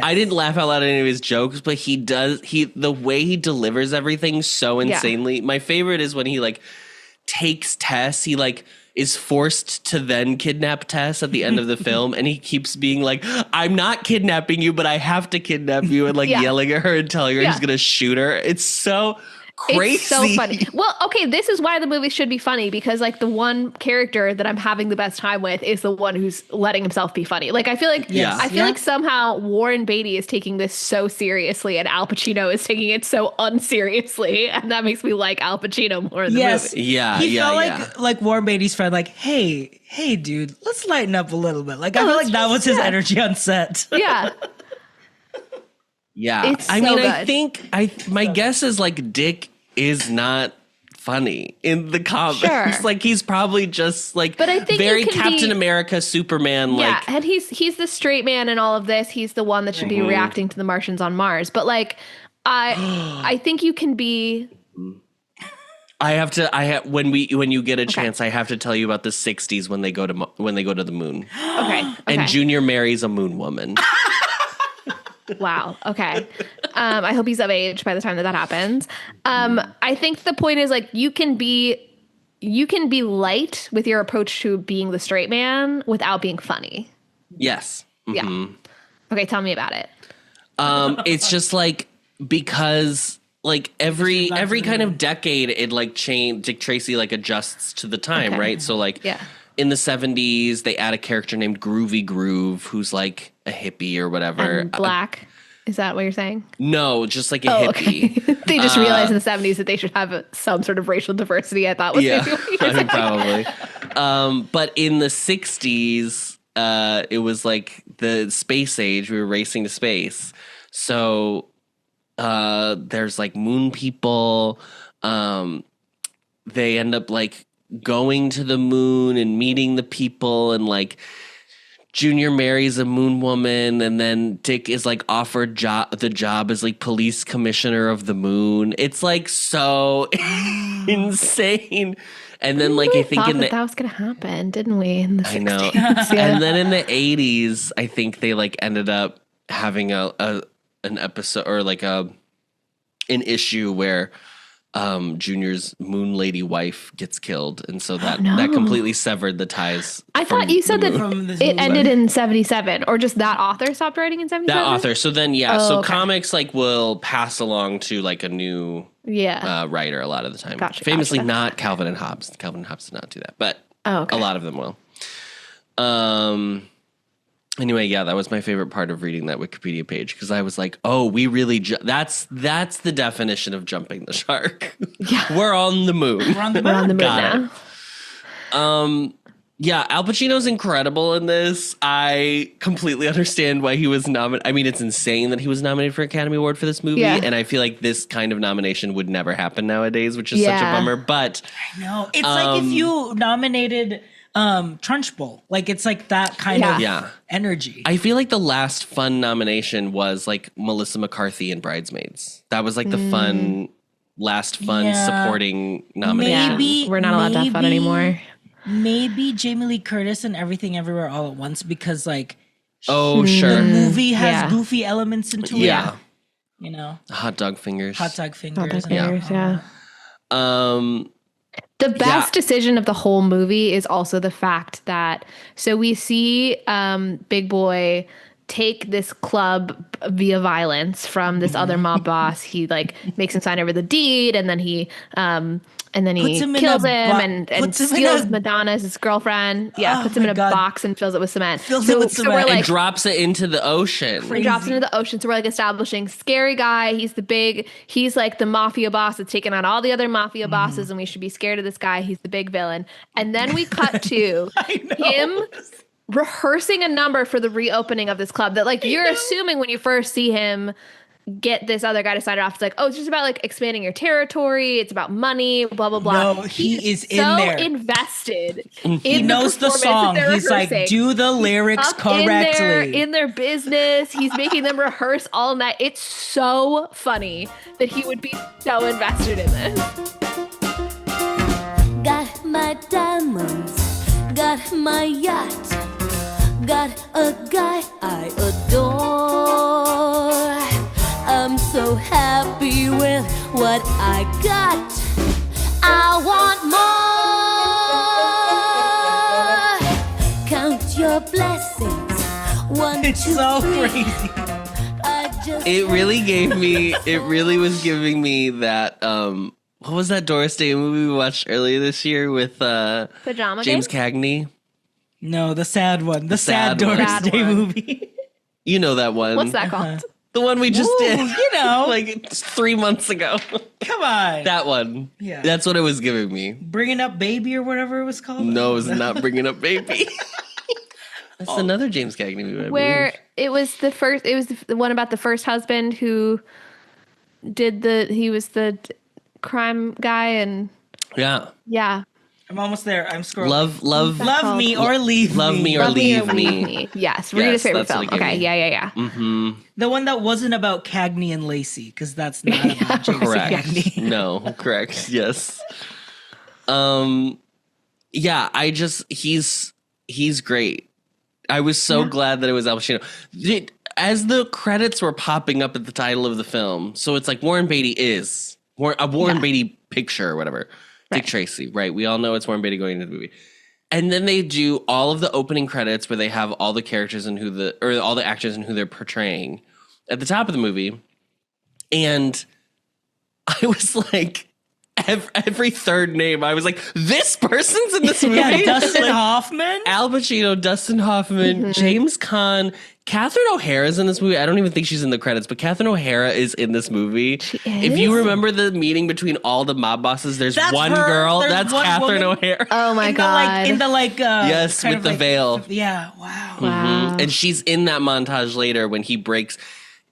I didn't laugh out loud at any of his jokes, but the way he delivers everything so insanely. Yeah. My favorite is when he like takes Tess, he like is forced to then kidnap Tess at the end of the film, and he keeps being like, I'm not kidnapping you, but I have to kidnap you, and like yelling at her and telling her he's gonna shoot her. It's so crazy. It's so funny. Well, okay, this is why the movie should be funny, because like the one character that I'm having the best time with is the one who's letting himself be funny. Like I feel like like somehow Warren Beatty is taking this so seriously and Al Pacino is taking it so unseriously, and that makes me like Al Pacino more in the movie. Yeah, he felt like Warren Beatty's friend, like, hey, dude, let's lighten up a little bit. Like I feel like that was his energy on set. Yeah. Yeah, it's so good. I think my guess is like Dick is not funny in the comics. Sure. Like he's probably just like but I think very Captain America, Superman. Yeah, and he's the straight man in all of this. He's the one that should be reacting to the Martians on Mars. But like, I think you can be. When you get a chance, I have to tell you about the '60s when they go to the moon. Okay. And Junior marries a moon woman. Wow. Okay. I hope he's of age by the time that happens. I think the point is like you can be light with your approach to being the straight man without being funny. Yes. Yeah. Okay. Tell me about it. It's just like because like every kind of decade it like Dick Tracy like adjusts to the time, right? So like in the 70s they add a character named Groovy Groove who's like a hippie or whatever. And black. Is that what you're saying? No, just like a hippie. Okay. They just realized in the 70s that they should have some sort of racial diversity. I thought was maybe what you were saying. Probably. But in the 60s, it was like the space age. We were racing to space. So there's like moon people. They end up like going to the moon and meeting the people, and like Junior marries a moon woman, and then Dick is like offered the job as like police commissioner of the moon. It's like so insane. And then like I think that was gonna happen, didn't we? In the 60s? I know. And then in the 80s, I think they like ended up having an episode or like an issue where Junior's moon lady wife gets killed, and so that completely severed the ties. I thought you said that it ended in 77, or just that author stopped writing in 77. That author. So then, comics like will pass along to like a new writer a lot of the time. Famously, not Calvin and Hobbes. Calvin and Hobbes did not do that, but a lot of them will. Anyway, that was my favorite part of reading that Wikipedia page, because I was like, "Oh, we really that's the definition of jumping the shark. Yeah. We're on the moon. We're on the moon now." Al Pacino's incredible in this. I completely understand why he was nominated. I mean, it's insane that he was nominated for an Academy Award for this movie, and I feel like this kind of nomination would never happen nowadays, which is such a bummer. But I know it's like if you nominated Trunchbull, like it's like that kind of energy. I feel like the last fun nomination was like Melissa McCarthy in Bridesmaids. That was like the last fun supporting nomination. We're not allowed to have fun anymore. Maybe Jamie Lee Curtis in Everything Everywhere All at Once, because like the movie has goofy elements into it. Yeah. You know, Hot dog fingers. The best decision of the whole movie is also the fact that, so we see Big Boy take this club via violence from this other mob boss. He like makes him sign over the deed, and then he kills him and steals Madonna as his girlfriend. Yeah, puts him in a box and fills it with cement. And drops it into the ocean. So we're like establishing scary guy. He's like the mafia boss that's taken on all the other mafia bosses, and we should be scared of this guy. He's the big villain. And then we cut to him rehearsing a number for the reopening of this club that like you're assuming when you first see him get this other guy to sign it off. It's like, it's just about like expanding your territory. It's about money, blah, blah, blah. No, he is in there. Invested. He knows the song. He's like, do the lyrics correctly. In their business. He's making them rehearse all night. It's so funny that he would be so invested in this. Got my diamonds, got my yacht, got a guy I adore. I'm so happy with what I got. I want more. Count your blessings. It's so crazy. It really was giving me that, what was that Doris Day movie we watched earlier this year with Pajama James Game? Cagney? No, the sad one. The sad Doris Day movie. You know that one. What's that called? The one we just did. You know. Like 3 months ago. Come on. That one. Yeah. That's what it was giving me. Bringing Up Baby or whatever it was called? No, it was not Bringing Up Baby. That's another James Cagney movie. Where it was the one about the first husband who he was the crime guy and. Yeah. Yeah. I'm almost there. I'm scrolling. Love Me or Leave Me. Love Me or Leave Me. Yes, Rita's favorite film. Okay, yeah. Mm-hmm. The one that wasn't about Cagney and Lacey, because that's not about James Cagney. No, correct. Yes. He's great. I was so glad that it was Al Pacino. As the credits were popping up at the title of the film, so it's like Warren Beatty is a Warren Beatty picture or whatever. Dick Tracy, right? We all know it's Warren Beatty going into the movie. And then they do all of the opening credits where they have all the characters and all the actors and who they're portraying. at the top of the movie. And I was like, every third name, I was like, this person's in this movie? Yeah, Dustin Hoffman? Al Pacino, Dustin Hoffman, James Caan. Catherine O'Hara's in this movie. I don't even think she's in the credits, but Catherine O'Hara is in this movie. She is? If you remember the meeting between all the mob bosses, there's one girl. That's one Catherine O'Hara. Oh my God. Yes, with the veil. Yeah, wow. Wow. And she's in that montage later when he breaks.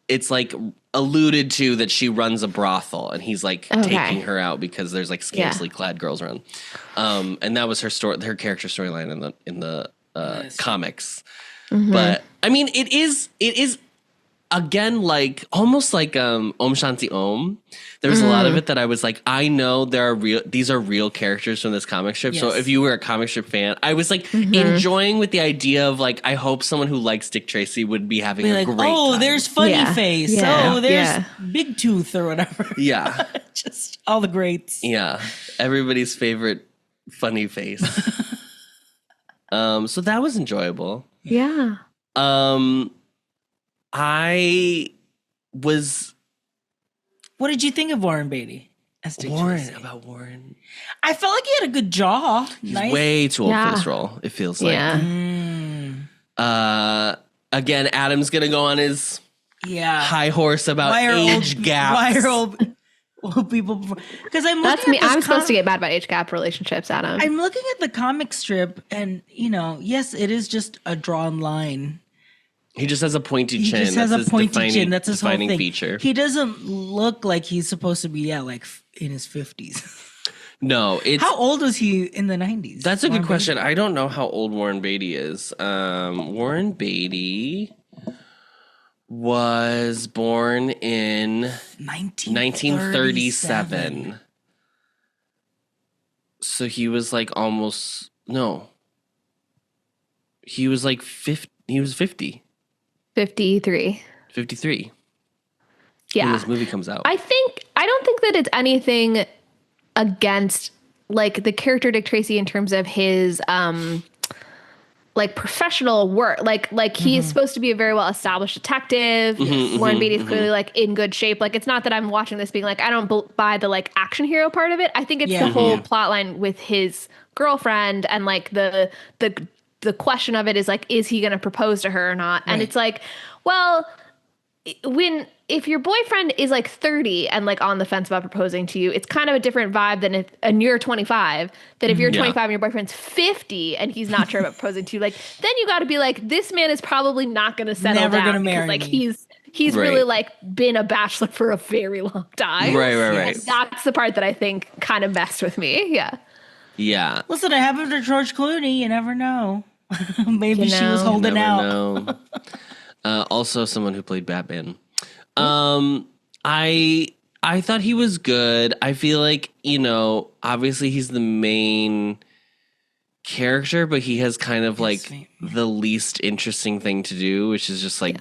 It's like alluded to that she runs a brothel and he's like taking her out because there's like scantily clad girls around. And that was her story, her character storyline in the comics. But I mean, it is again, like almost like Om Shanti Om. There was a lot of it that I was like, I know these are real characters from this comic strip. Yes. So if you were a comic strip fan, I was like enjoying with the idea of like, I hope someone who likes Dick Tracy would be having a great time. There's Funny Face. Yeah. Oh, there's Big Tooth or whatever. Yeah. Just all the greats. Yeah. Everybody's favorite Funny Face. So that was enjoyable. Yeah. What did you think of Warren Beatty as Dick Tracy? Warren. I felt like he had a good jaw. He's way too old for this role, it feels like. Again, Adam's going to go on his high horse about age gaps. Why are old people... Because That's me. I'm supposed to get mad about age gap relationships, Adam. I'm looking at the comic strip and, yes, it is just a drawn line. He just has a pointy chin. He just has a pointy chin. That's his whole thing. Feature. He doesn't look like he's supposed to be, like in his 50s. No, how old was he in the 90s? That's a good question. I don't know how old Warren Beatty is. Warren Beatty was born in 1937. So he was like he was like 50. He was 50. 53. 53. Yeah. When this movie comes out. I don't think that it's anything against like the character Dick Tracy in terms of his like professional work. Like he is supposed to be a very well established detective. Warren Beatty's clearly like in good shape. Like it's not that I'm watching this being like, I don't buy the like action hero part of it. I think it's the whole plot line with his girlfriend and like the question of it is like, is he going to propose to her or not? And it's like, well, if your boyfriend is like 30 and like on the fence about proposing to you, it's kind of a different vibe than and you're 25. That if you're 25 and your boyfriend's 50 and he's not sure about proposing to you, like then you got to be like, this man is probably not going to settle Never down gonna marry like me. he's really like been a bachelor for a very long time. Right. That's the part that I think kind of messed with me. Yeah. Yeah. Listen, it happened to George Clooney. You never know. Maybe she was holding out. Also, someone who played Batman. I thought he was good. I feel like, obviously he's the main character, but he has kind of like the least interesting thing to do, which is just like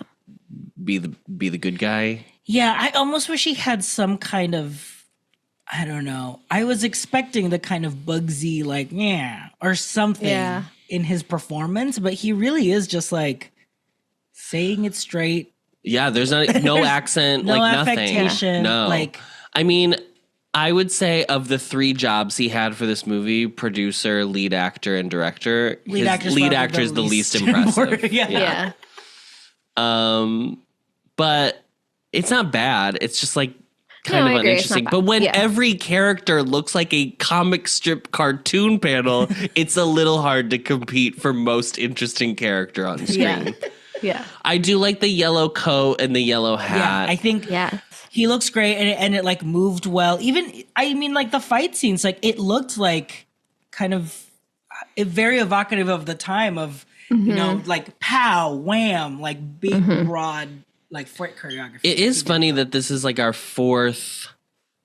be the good guy. Yeah, I almost wish he had some kind of, I don't know. I was expecting the kind of Bugsy like, or something in his performance, but he really is just like saying it straight. Yeah, there's no accent, no like nothing. Affectation, no. Like, I mean, I would say of the 3 jobs he had for this movie, producer, lead actor, and director, lead actor is the least impressive. Yeah. But it's not bad. It's just like kind of uninteresting. But when every character looks like a comic strip cartoon panel, it's a little hard to compete for most interesting character on screen. Yeah. I do like the yellow coat and the yellow hat. Yeah, I think he looks great and it like moved well. Even, I mean, like the fight scenes, like it looked like kind of very evocative of the time of, like pow, wham, like big, broad, like foot choreography. It is funny that this is like our 4th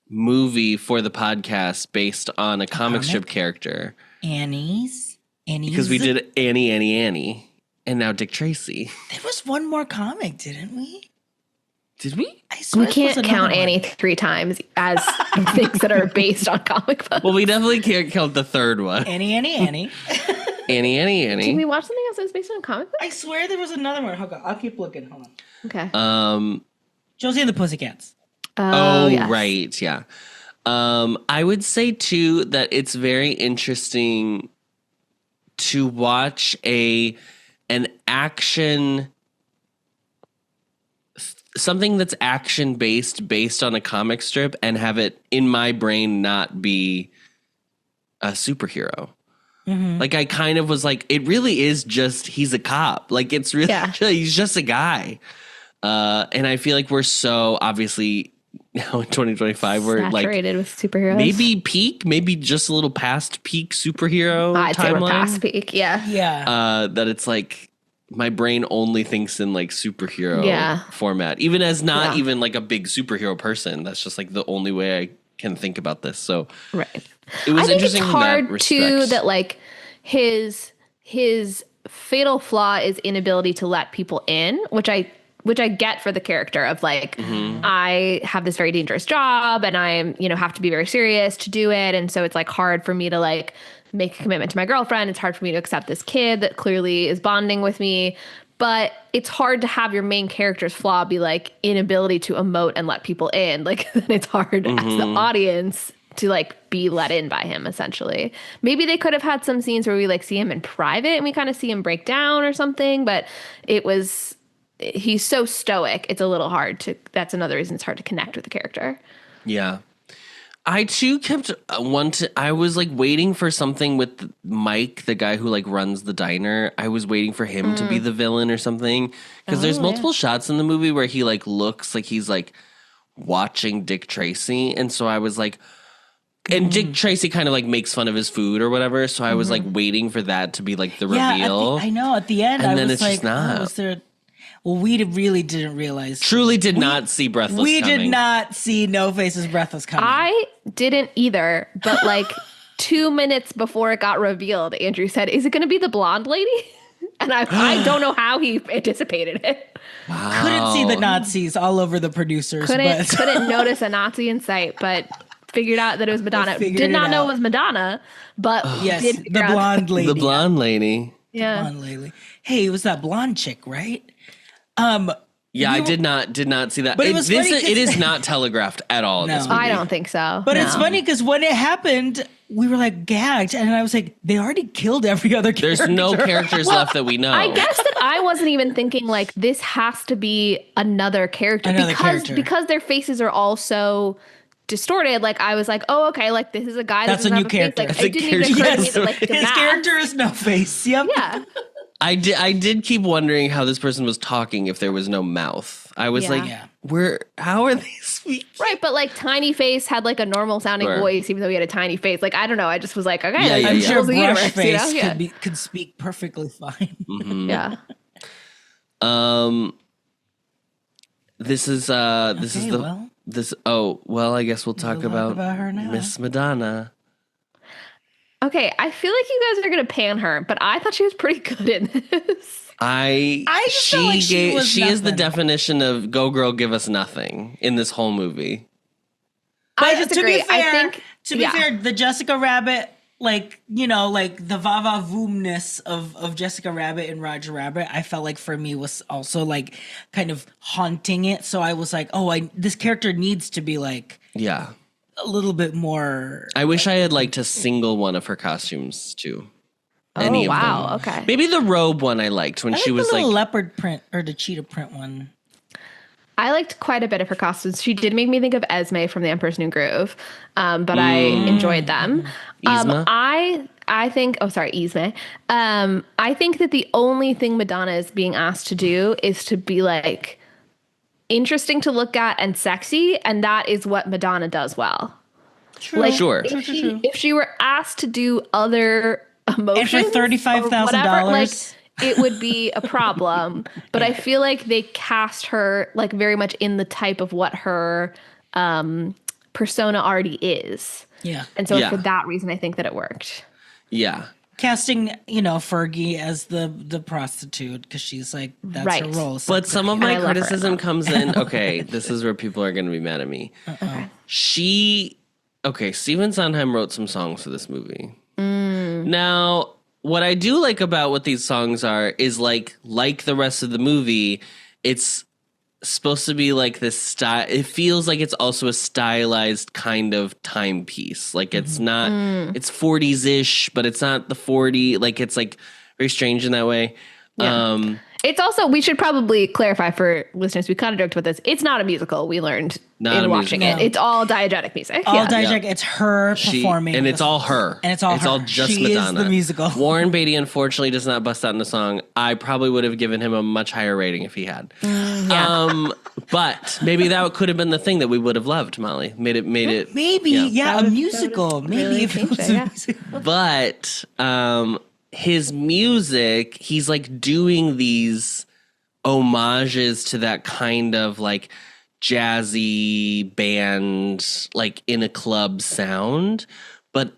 movie for the podcast based on a comic strip character. Annie's. Because we did Annie. And now Dick Tracy. There was one more comic, didn't we? Did we? I swear we can't count Annie 3 times as things that are based on comic books. Well, we definitely can't count the 3rd one. Annie. Annie. Did we watch something else that was based on comic books? I swear there was another one. Hold on. I'll keep looking. Hold on. Okay. Josie and the Pussycats. Oh, yes. Right. Yeah. I would say, too, that it's very interesting to watch an action, something that's action based on a comic strip, and have it in my brain not be a superhero. Mm-hmm. Like, I kind of was like, it really is just, he's a cop. Like, it's really, he's just a guy. And I feel like we're so obviously now in 2025, we're saturated with superheroes. Maybe just a little past peak superhero I'd timeline. say we're past peak, yeah. That it's like my brain only thinks in like superhero format, even as not even like a big superhero person. That's just like the only way I can think about this. So it was interesting. It's hard too that like his fatal flaw is inability to let people in, which I get for the character of like, I have this very dangerous job and I'm, have to be very serious to do it. And so it's like hard for me to like make a commitment to my girlfriend. It's hard for me to accept this kid that clearly is bonding with me. But it's hard to have your main character's flaw be like inability to emote and let people in. Like then it's hard as the audience to like be let in by him, essentially. Maybe they could have had some scenes where we like see him in private and we kind of see him break down or something, but he's so stoic. It's a little hard that's another reason it's hard to connect with the character. Yeah. I too kept I was like waiting for something with Mike, the guy who like runs the diner. I was waiting for him to be the villain or something. Because there's multiple shots in the movie where he like looks like he's like watching Dick Tracy. And so I was like, and Dick Tracy kind of like makes fun of his food or whatever. So I was like waiting for that to be like the reveal. I know at the end, and I then was it's like, just not. Was there? Well, we really didn't realize. Truly did not see Breathless We coming. did not see No Face's Breathless coming. I didn't either, but like 2 minutes before it got revealed, Andrew said, "Is it going to be the blonde lady?" And I don't know how he anticipated it. Wow. Couldn't see the Nazis all over the producers. Couldn't notice a Nazi in sight, but figured out that it was Madonna. Did not know it was Madonna, but yes, the blonde lady. The blonde lady. Yeah. Blonde lady. Hey, it was that blonde chick, right? Yeah, I did not see that. But it was funny it is not telegraphed at all. No. In this movie. I don't think so. But it's funny because when it happened, we were like gagged, and I was like, they already killed every other character. There's no characters left that we know. I guess that I wasn't even thinking like this has to be another character because their faces are all so distorted. Like I was like, oh, okay, like this is a guy that's a new character. Like, it didn't even occur to me that like his character is No Face. Yep. Yeah. I did keep wondering how this person was talking if there was no mouth. I was like, how are they speaking? Right, but like Tiny Face had like a normal sounding voice, even though he had a tiny face. Like I don't know, I just was like, okay, I'm sure Brushface could speak perfectly fine. Mm-hmm. Yeah. This is I guess we'll talk about her now. Miss Madonna. Okay, I feel like you guys are gonna pan her, but I thought she was pretty good in this. She is the definition of "Go Girl, Give Us Nothing" in this whole movie. I disagree. To be fair, the Jessica Rabbit, like the va-va-voomness of Jessica Rabbit and Roger Rabbit, I felt like for me was also like kind of haunting it. So I was like, this character needs to be like, a little bit more. I wish I had liked a single one of her costumes too. Any of them. Okay. Maybe the robe one I liked when she was the like leopard print or the cheetah print one. I liked quite a bit of her costumes. She did make me think of Esme from The Emperor's New Groove, but I enjoyed them. Yzma? I think. Oh, sorry, Yzma. I think that the only thing Madonna is being asked to do is to be like interesting to look at and sexy, and that is what Madonna does well. True. Like, sure. If she were asked to do other emotions, and for $35,000, like it would be a problem. But I feel like they cast her like very much in the type of what her persona already is. Yeah, and so for that reason, I think that it worked. Yeah. Casting, Fergie as the prostitute because she's like that's her role. So but some of my criticism comes in. Okay, this is where people are going to be mad at me. Stephen Sondheim wrote some songs for this movie. Now, what I do like about what these songs are is like the rest of the movie, it's supposed to be like this style. It feels like it's also a stylized kind of timepiece. Like it's not, it's 40s-ish, but it's not the 40. Like it's like very strange in that way. Yeah. It's also, we should probably clarify for listeners, we kind of joked about this. It's not a musical. We learned in watching it. It's all diegetic music. All diegetic. It's her performing. And it's all her. And it's all It's her. all just she Madonna. Is the musical. Warren Beatty, unfortunately, does not bust out in a song. I probably would have given him a much higher rating if he had. But maybe that could have been the thing that we would have loved, Molly. Made it. Maybe, a musical. Maybe really if it was a musical. But his music, he's like doing these homages to that kind of like jazzy band, like in a club sound, but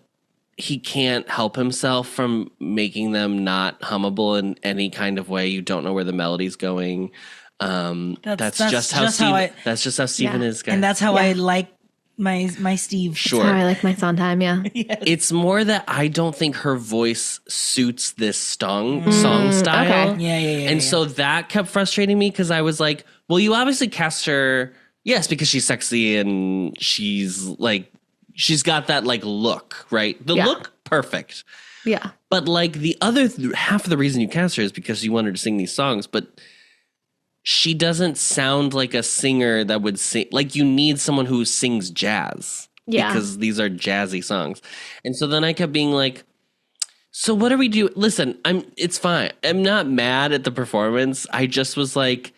he can't help himself from making them not hummable in any kind of way. You don't know where the melody's going. That's just how Steven is, guys. And that's how I like my Steve. Sure. That's how I like my Sondheim, Yes. It's more that I don't think her voice suits this song style. Okay. Yeah. And so that kept frustrating me because I was like, well, you obviously cast her, yes, because she's sexy and she's got that like look, right? The look, perfect. Yeah. But like the other half of the reason you cast her is because you want her to sing these songs, but she doesn't sound like a singer that would sing. Like you need someone who sings jazz. Yeah. Because these are jazzy songs. And so then I kept being like, so what do we do? Listen, it's fine. I'm not mad at the performance. I just was like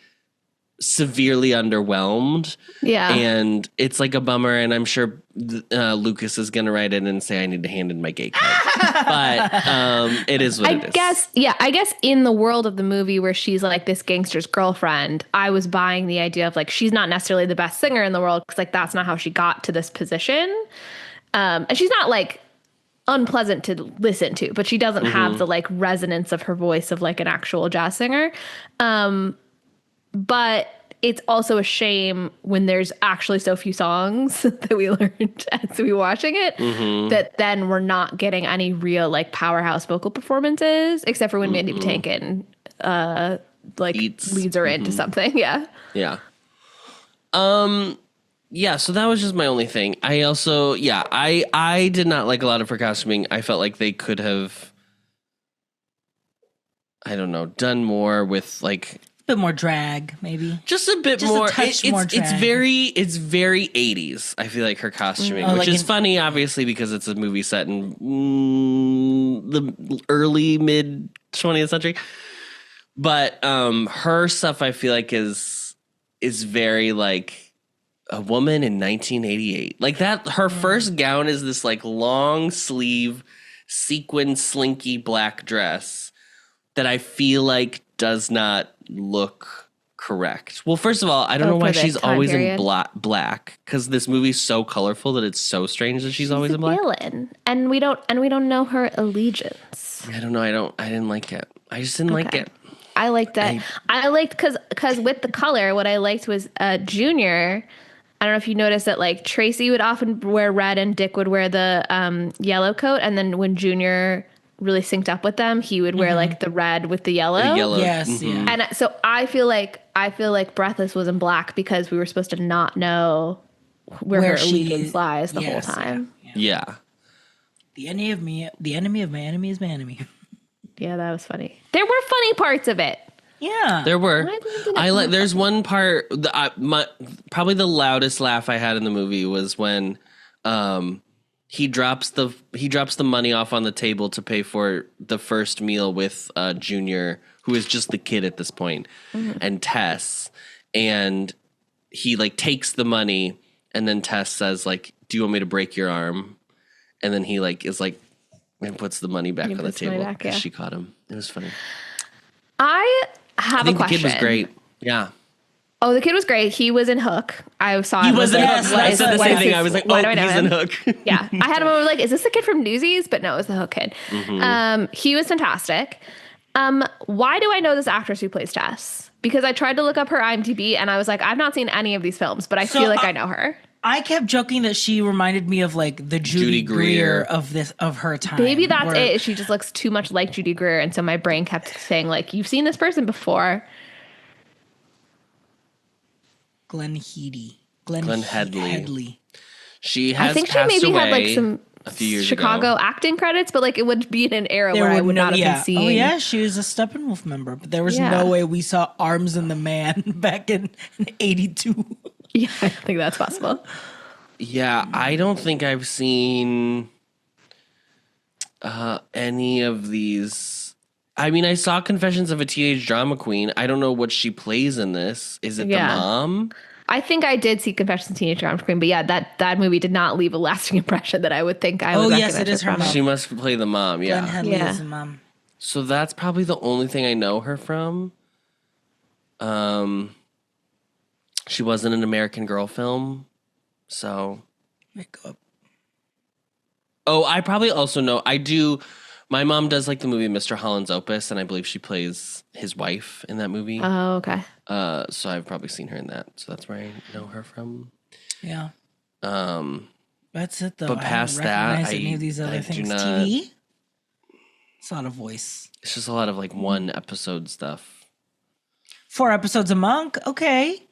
severely underwhelmed. Yeah. And it's like a bummer. And I'm sure Lucas is going to write in and say I need to hand in my gay card. But it is what it is. I guess in the world of the movie where she's like this gangster's girlfriend, I was buying the idea of like, she's not necessarily the best singer in the world because like that's not how she got to this position. And she's not like unpleasant to listen to, but she doesn't have the like resonance of her voice of like an actual jazz singer. But it's also a shame when there's actually so few songs that we learned as we were watching it that then we're not getting any real like powerhouse vocal performances except for when Mandy Patinkin leads her into something. Yeah. Yeah. Yeah, so that was just my only thing. I also, I did not like a lot of her costuming. I felt like they could have, I don't know, done more with like a bit more drag, maybe. Just a bit just more. A touch more drag. It's very 80s. I feel like her costuming, which is funny, obviously, because it's a movie set in the early mid 20th century. But her stuff, I feel like is very like a woman in 1988. Like that, her first gown is this like long sleeve sequin slinky black dress that I feel like does not look correct. Well, first of all, I don't know why she's always in black because this movie's so colorful that it's so strange that she's always in black. Villain. And we don't know her allegiance. I don't know. I didn't like it. I just didn't like it. I liked that. I liked because with the color, what I liked was Junior. I don't know if you noticed that like Tracy would often wear red and Dick would wear the yellow coat, and then when Junior really synced up with them, he would wear like the red with the yellow. Yes, yeah. And so I feel like Breathless was in black because we were supposed to not know where her allegiance lies the whole time. Yeah. The enemy of my enemy is my enemy. Yeah, that was funny. There were funny parts of it. Yeah, there were. There's one part. Probably the loudest laugh I had in the movie was when he drops the money off on the table to pay for the first meal with Junior, who is just the kid at this point, and Tess, and he like takes the money, and then Tess says like, "Do you want me to break your arm?" And then he like is like, and puts the money back on the table because she caught him. It was funny. I have a question. The kid was great. Yeah. Oh, the kid was great. He was in Hook. I saw him. He was in Hook. I said the same thing. I was like, oh, he's in Hook. Yeah. I had him over like, is this the kid from Newsies? But no, it was the Hook kid. He was fantastic. Why do I know this actress who plays Tess? Because I tried to look up her IMDb and I was like, I've not seen any of these films, but I feel like I know her. I kept joking that she reminded me of like the Judy Greer of her time. Maybe that's it. She just looks too much like Judy Greer, and so my brain kept saying like, "You've seen this person before." Glenn Headley. Glenn Headley. Headley. She has I think she passed maybe away had like some a few years Chicago ago. acting credits, but like it would be in an era where I would not have been seeing. Oh yeah, she was a Steppenwolf member, but there was no way we saw Arms and the Man back in '82. Yeah, I think that's possible. Yeah, I don't think I've seen any of these. I mean, I saw Confessions of a Teenage Drama Queen. I don't know what she plays in this. Is it the mom? I think I did see Confessions of a Teenage Drama Queen, but yeah, that movie did not leave a lasting impression that I would think I would recognize it is her from. mom. She must play the mom, yeah. Glenn Headley is the mom. So that's probably the only thing I know her from. She was in an American Girl film, so. Makeup. Oh, I probably also know. I do. My mom does like the movie Mr. Holland's Opus, and I believe she plays his wife in that movie. Oh, okay. So I've probably seen her in that. So that's where I know her from. Yeah. That's it though. But past that, any of these other things. TV. It's not a voice. It's just a lot of like one episode stuff. 4 episodes a month. Okay.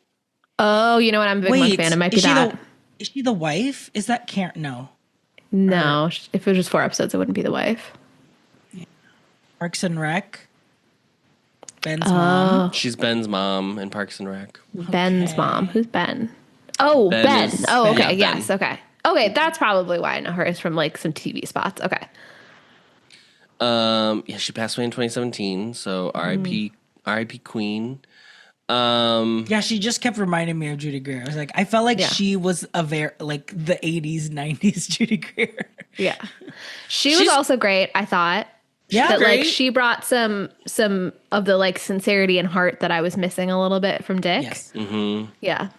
Oh, you know what? I'm a big Monk fan. It might be that. Is she the wife? Is that Karen? No. No. If it was just 4 episodes, it wouldn't be the wife. Yeah. Parks and Rec. Ben's mom. She's Ben's mom in Parks and Rec. Ben's mom. Who's Ben? Oh, Ben. Oh, okay. Yeah, yes. Okay. Okay. That's probably why I know her is from like some TV spots. Okay. Yeah, she passed away in 2017. So R.I.P. Queen. Yeah, she just kept reminding me of Judy Greer. I was like, I felt like she was a very like the 80s, 90s Judy Greer. Yeah. She's also great, I thought. Yeah, that great. like she brought some of the like sincerity and heart that I was missing a little bit from Dick. Yes. Mm-hmm. Yeah.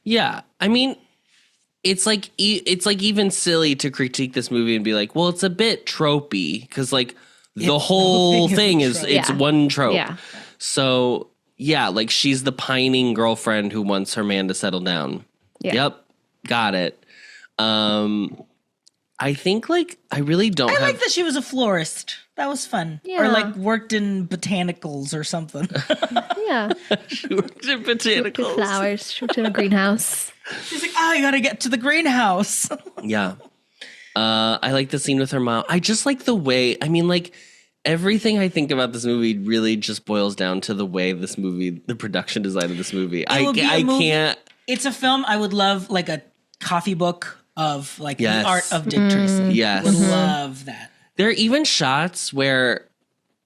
Yeah, I mean, it's like even silly to critique this movie and be like, well, it's a bit tropey because like the whole thing is it's one trope. Yeah. So yeah, like she's the pining girlfriend who wants her man to settle down. Yeah. Yep, got it. I think like I really don't. I like that she was a florist. That was fun. Yeah. Or like worked in botanicals or something. Yeah. She worked in botanicals. Flowers. She worked in a greenhouse. She's like, oh, you gotta get to the greenhouse. Yeah. I like the scene with her mom. I just like the way, I mean, like, everything I think about this movie really just boils down to the way this movie, the production design of this movie. I can't. It's a film I would love, like a coffee book of like the art of Dick Tracy. Yes. Would love that. There are even shots where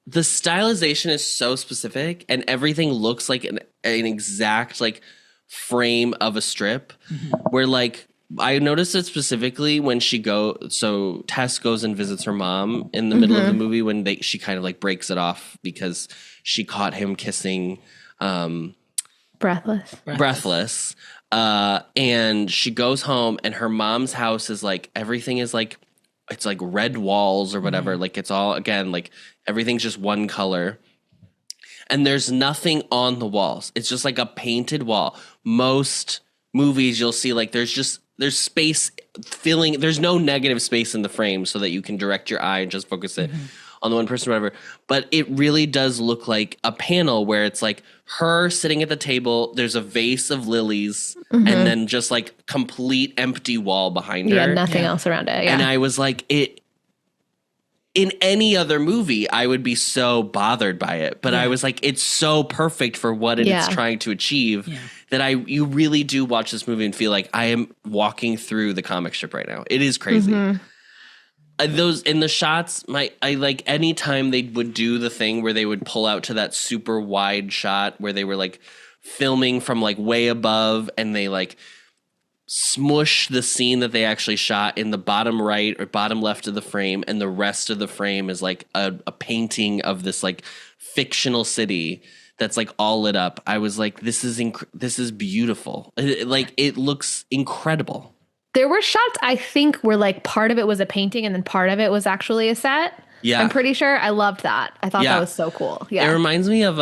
the stylization is so specific and everything looks like an exact like frame of a strip where like I noticed it specifically when so Tess goes and visits her mom in the middle of the movie when she kind of like breaks it off because she caught him kissing Breathless. And she goes home and her mom's house is like everything is like it's like red walls or whatever. Like it's all again like everything's just one color. And there's nothing on the walls. It's just like a painted wall. Most movies you'll see like there's space filling. There's no negative space in the frame so that you can direct your eye and just focus it on the one person or whatever. But it really does look like a panel where it's like her sitting at the table. There's a vase of lilies and then just like complete empty wall behind her. Yeah, nothing else around it. Yeah. And I was like, in any other movie, I would be so bothered by it. But I was like, it's so perfect for what it's trying to achieve that you really do watch this movie and feel like I am walking through the comic strip right now. It is crazy. Those in the shots, I like any time they would do the thing where they would pull out to that super wide shot where they were like filming from like way above and they like smush the scene that they actually shot in the bottom right or bottom left of the frame, and the rest of the frame is like a painting of this like fictional city that's like all lit up. I was like, this is beautiful. It looks incredible. There were shots I think where like part of it was a painting and then part of it was actually a set. Yeah. I'm pretty sure. I loved that. I thought that was so cool. Yeah. It reminds me of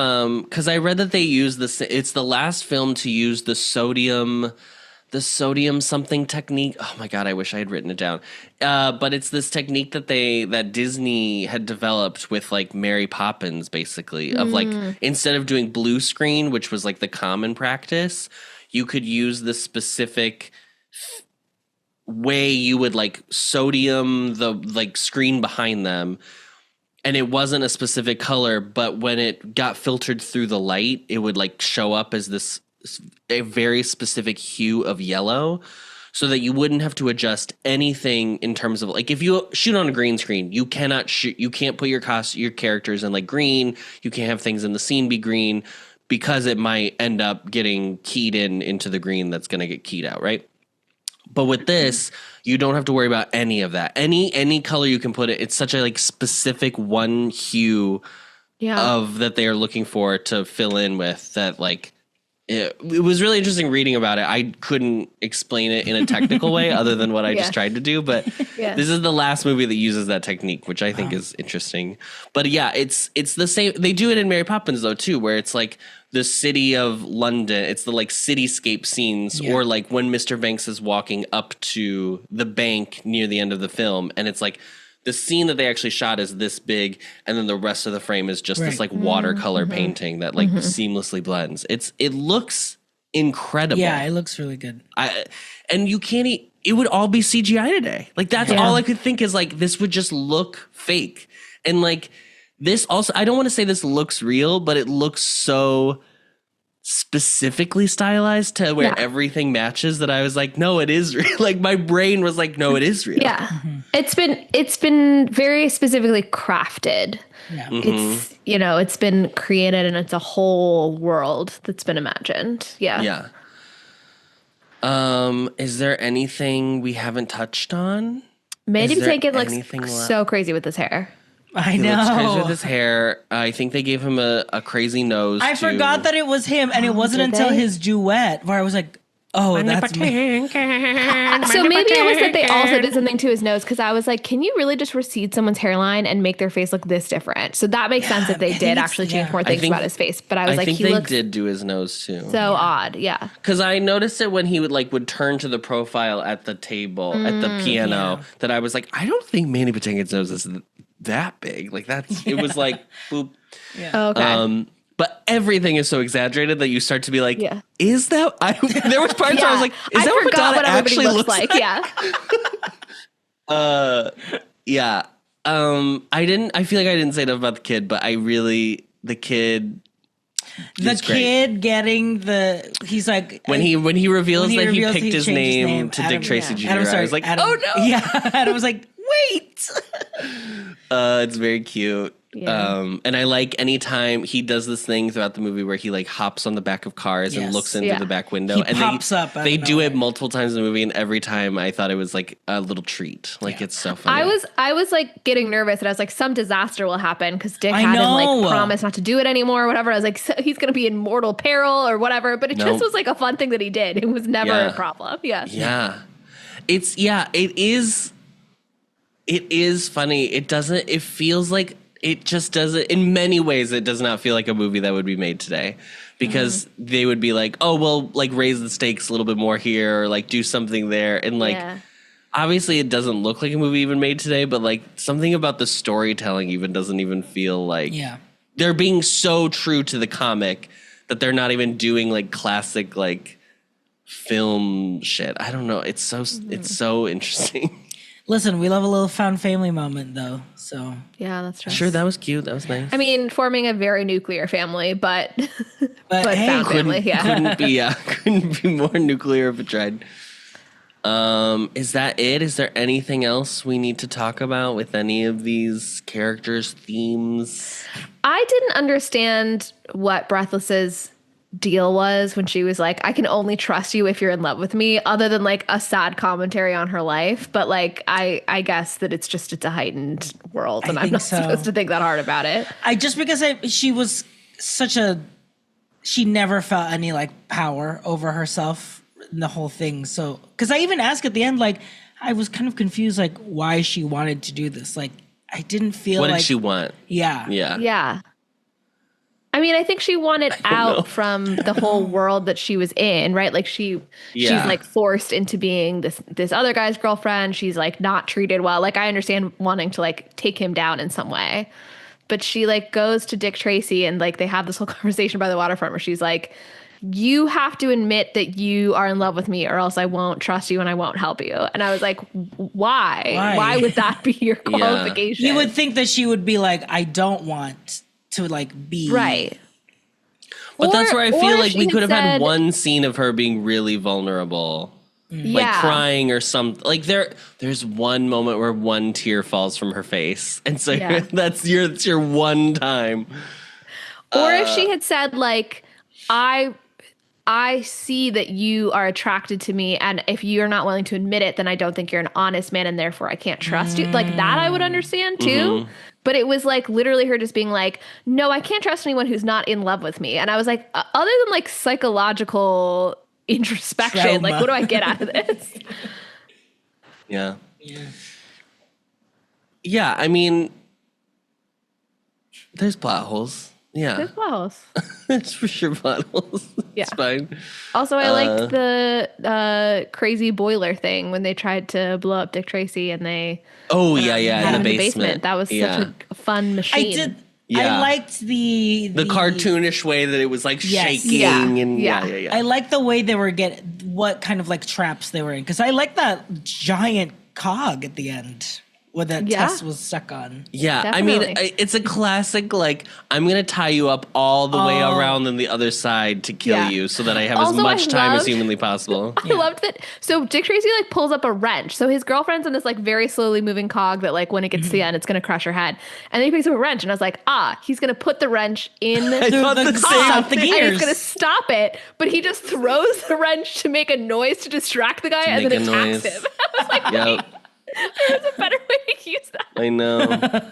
because I read that they use it's the last film to use the sodium the sodium something technique. Oh my God, I wish I had written it down. But it's this technique that Disney had developed with like Mary Poppins, basically, of like, instead of doing blue screen, which was like the common practice, you could use the specific way you would like sodium the like screen behind them. And it wasn't a specific color, but when it got filtered through the light, it would like show up as a very specific hue of yellow, so that you wouldn't have to adjust anything in terms of like, if you shoot on a green screen, you can't put your characters in like green. You can't have things in the scene be green, because it might end up getting keyed into the green that's going to get keyed out, right? But with this, you don't have to worry about any of that. Any color you can put it. It's such a like specific one hue of that they are looking for to fill in with, that like it was really interesting reading about it. I couldn't explain it in a technical way other than what I just tried to do. But this is the last movie that uses that technique, which I think is interesting. But yeah, it's the same. They do it in Mary Poppins though too, where it's like the city of London. It's the like cityscape scenes, or like when Mr. Banks is walking up to the bank near the end of the film, and it's like the scene that they actually shot is this big, and then the rest of the frame is just this like watercolor painting that like seamlessly blends. It looks incredible. Yeah, it looks really good. And you can't it would all be CGI today. Like that's all I could think is like, this would just look fake. And like this also, I don't want to say this looks real, but it looks so specifically stylized to where everything matches, that I was like, no, it is real. Like my brain was like, no, it is real. Yeah. It's been very specifically crafted. Yeah. It's, it's been created, and it's a whole world that's been imagined. Yeah. Yeah. Is there anything we haven't touched on? Mandy Patinkin looks so crazy with his hair. I know. He looks crazy with his hair. I think they gave him a crazy nose. I forgot that it was him, and it wasn't until his duet where I was like, oh, that's me. So maybe it was that they also did something to his nose, because I was like, can you really just recede someone's hairline and make their face look this different? So that makes sense that they did actually change more things about his face. But I was like, he looks... they did do his nose too. So odd, yeah. Because I noticed it when he would turn to the profile at the table, at the piano, that I was like, I don't think Mandy Patinkin's nose is that big. Like it was like, boop. Yeah. Oh, okay. But everything is so exagrated that you start to be like, is that? There was parts where I was like, is that what Madonna actually looks like? Yeah. Yeah. I feel like I didn't say enough about the kid, but the kid. The kid getting he's like, when he reveals that he picked his name to Dick Tracy Jr. I was like, oh no. Yeah. Adam was like, wait. It's very cute. Yeah. And I like anytime he does this thing throughout the movie where he like hops on the back of cars and looks into the back window. He and pops up. They do it multiple times in the movie, and every time I thought it was like a little treat. Like it's so funny. I was like getting nervous, and I was like, some disaster will happen, because Dick had him like promise not to do it anymore or whatever. I was like, so he's gonna be in mortal peril or whatever. But it just was like a fun thing that he did. It was never a problem. Yeah. Yeah. It is funny. It feels like it just doesn't, in many ways, it does not feel like a movie that would be made today, because they would be like, oh, well, like raise the stakes a little bit more here, or like do something there. And like, obviously it doesn't look like a movie even made today, but like something about the storytelling even doesn't even feel like they're being so true to the comic that they're not even doing like classic, like film shit. I don't know. It's so interesting. Listen, we love a little found family moment, though. So yeah, that's true. Sure, that was cute. That was nice. I mean, forming a very nuclear family, but hey, found family. Yeah, couldn't be more nuclear if it tried. Is that it? Is there anything else we need to talk about with any of these characters' themes? I didn't understand what Breathless's deal was when she was like, I can only trust you if you're in love with me, other than like a sad commentary on her life. But like, I guess that it's a heightened world, and I'm not supposed to think that hard about it. She was she never felt any like power over herself in the whole thing. So, because I even asked at the end, like, I was kind of confused, like why she wanted to do this. Like, I didn't feel what did she want? Yeah. I I mean, I think she wanted out from the whole world that she was in, right? Like she's like forced into being this other guy's girlfriend. She's like not treated well. Like I understand wanting to like take him down in some way. But she like goes to Dick Tracy and like they have this whole conversation by the waterfront where she's like, you have to admit that you are in love with me or else I won't trust you and I won't help you. And I was like, why? Why would that be your qualification? You would think that she would be like, I don't want to like be. Right. But that's where I feel like we could have had one scene of her being really vulnerable. Like crying or something. Like there's one moment where one tear falls from her face. And so that's your one time. Or if she had said like, I see that you are attracted to me, and if you're not willing to admit it, then I don't think you're an honest man, and therefore I can't trust you. Like that I would understand too. But it was like literally her just being like, no, I can't trust anyone who's not in love with me. And I was like, other than like psychological introspection, trauma. Like what do I get out of this? Yeah, I mean, there's plot holes. Yeah. There's plot holes. It's for sure plot holes. Yeah. It's fine. Also, I liked the crazy boiler thing when they tried to blow up Dick Tracy and they in the basement. That was such a fun machine. I did. Yeah. I liked the cartoonish way that it was like shaking and I like the way they were what kind of like traps they were in because I like that giant cog at the end. What that Tess was stuck on. Yeah, definitely. I mean, it's a classic, like, I'm going to tie you up all the way around on the other side to kill you so that I have as much time as humanly possible. I loved that. So Dick Tracy, like, pulls up a wrench. So his girlfriend's in this, like, very slowly moving cog that, like, when it gets to the end, it's going to crush her head. And then he picks up a wrench, and I was like, he's going to put the wrench in the cog, the gears. And he's going to stop it. But he just throws the wrench to make a noise to distract the guy and then attacks him. I was like, wait. There's a better way to use that. I know. That's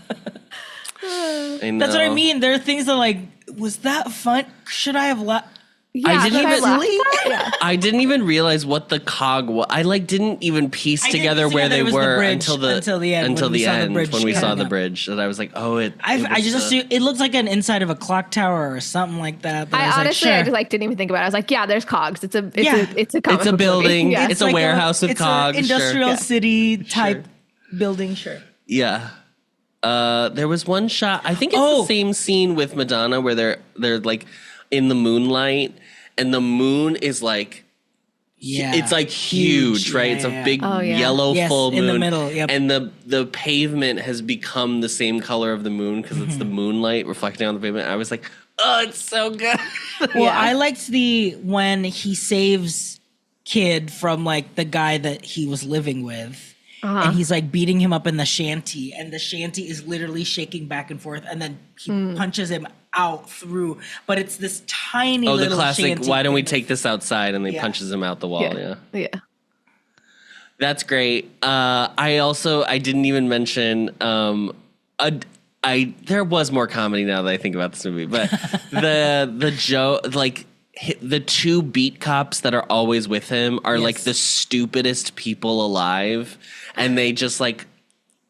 what I mean. There are things that like, was that fun? Should I have left? Yeah, I didn't even realize what the cog was. I like didn't even piece together where they were until the end when we saw the bridge. And I was like, I just assumed it looks like an inside of a clock tower or something like that. I honestly just like didn't even think about it. I was like, yeah, there's cogs. It's a building. Yeah. It's a warehouse with cogs. Industrial city type building. Sure. Yeah. There was one shot. I think it's the same scene with Madonna where they're like in the moonlight. And the moon is like, it's like huge, right? It's a big yellow full moon. In the middle, yep. And the pavement has become the same color of the moon because it's the moonlight reflecting on the pavement. I was like, it's so good. Well, I liked when he saves Kid from like the guy that he was living with. And he's like beating him up in the shanty, and the shanty is literally shaking back and forth, and then he punches him out through. But it's this tiny little the classic, shanty. Why don't we take this outside? And he punches him out the wall. Yeah. That's great. I didn't even mention there was more comedy now that I think about this movie, but the joke, like the two beat cops that are always with him are like the stupidest people alive, and they just like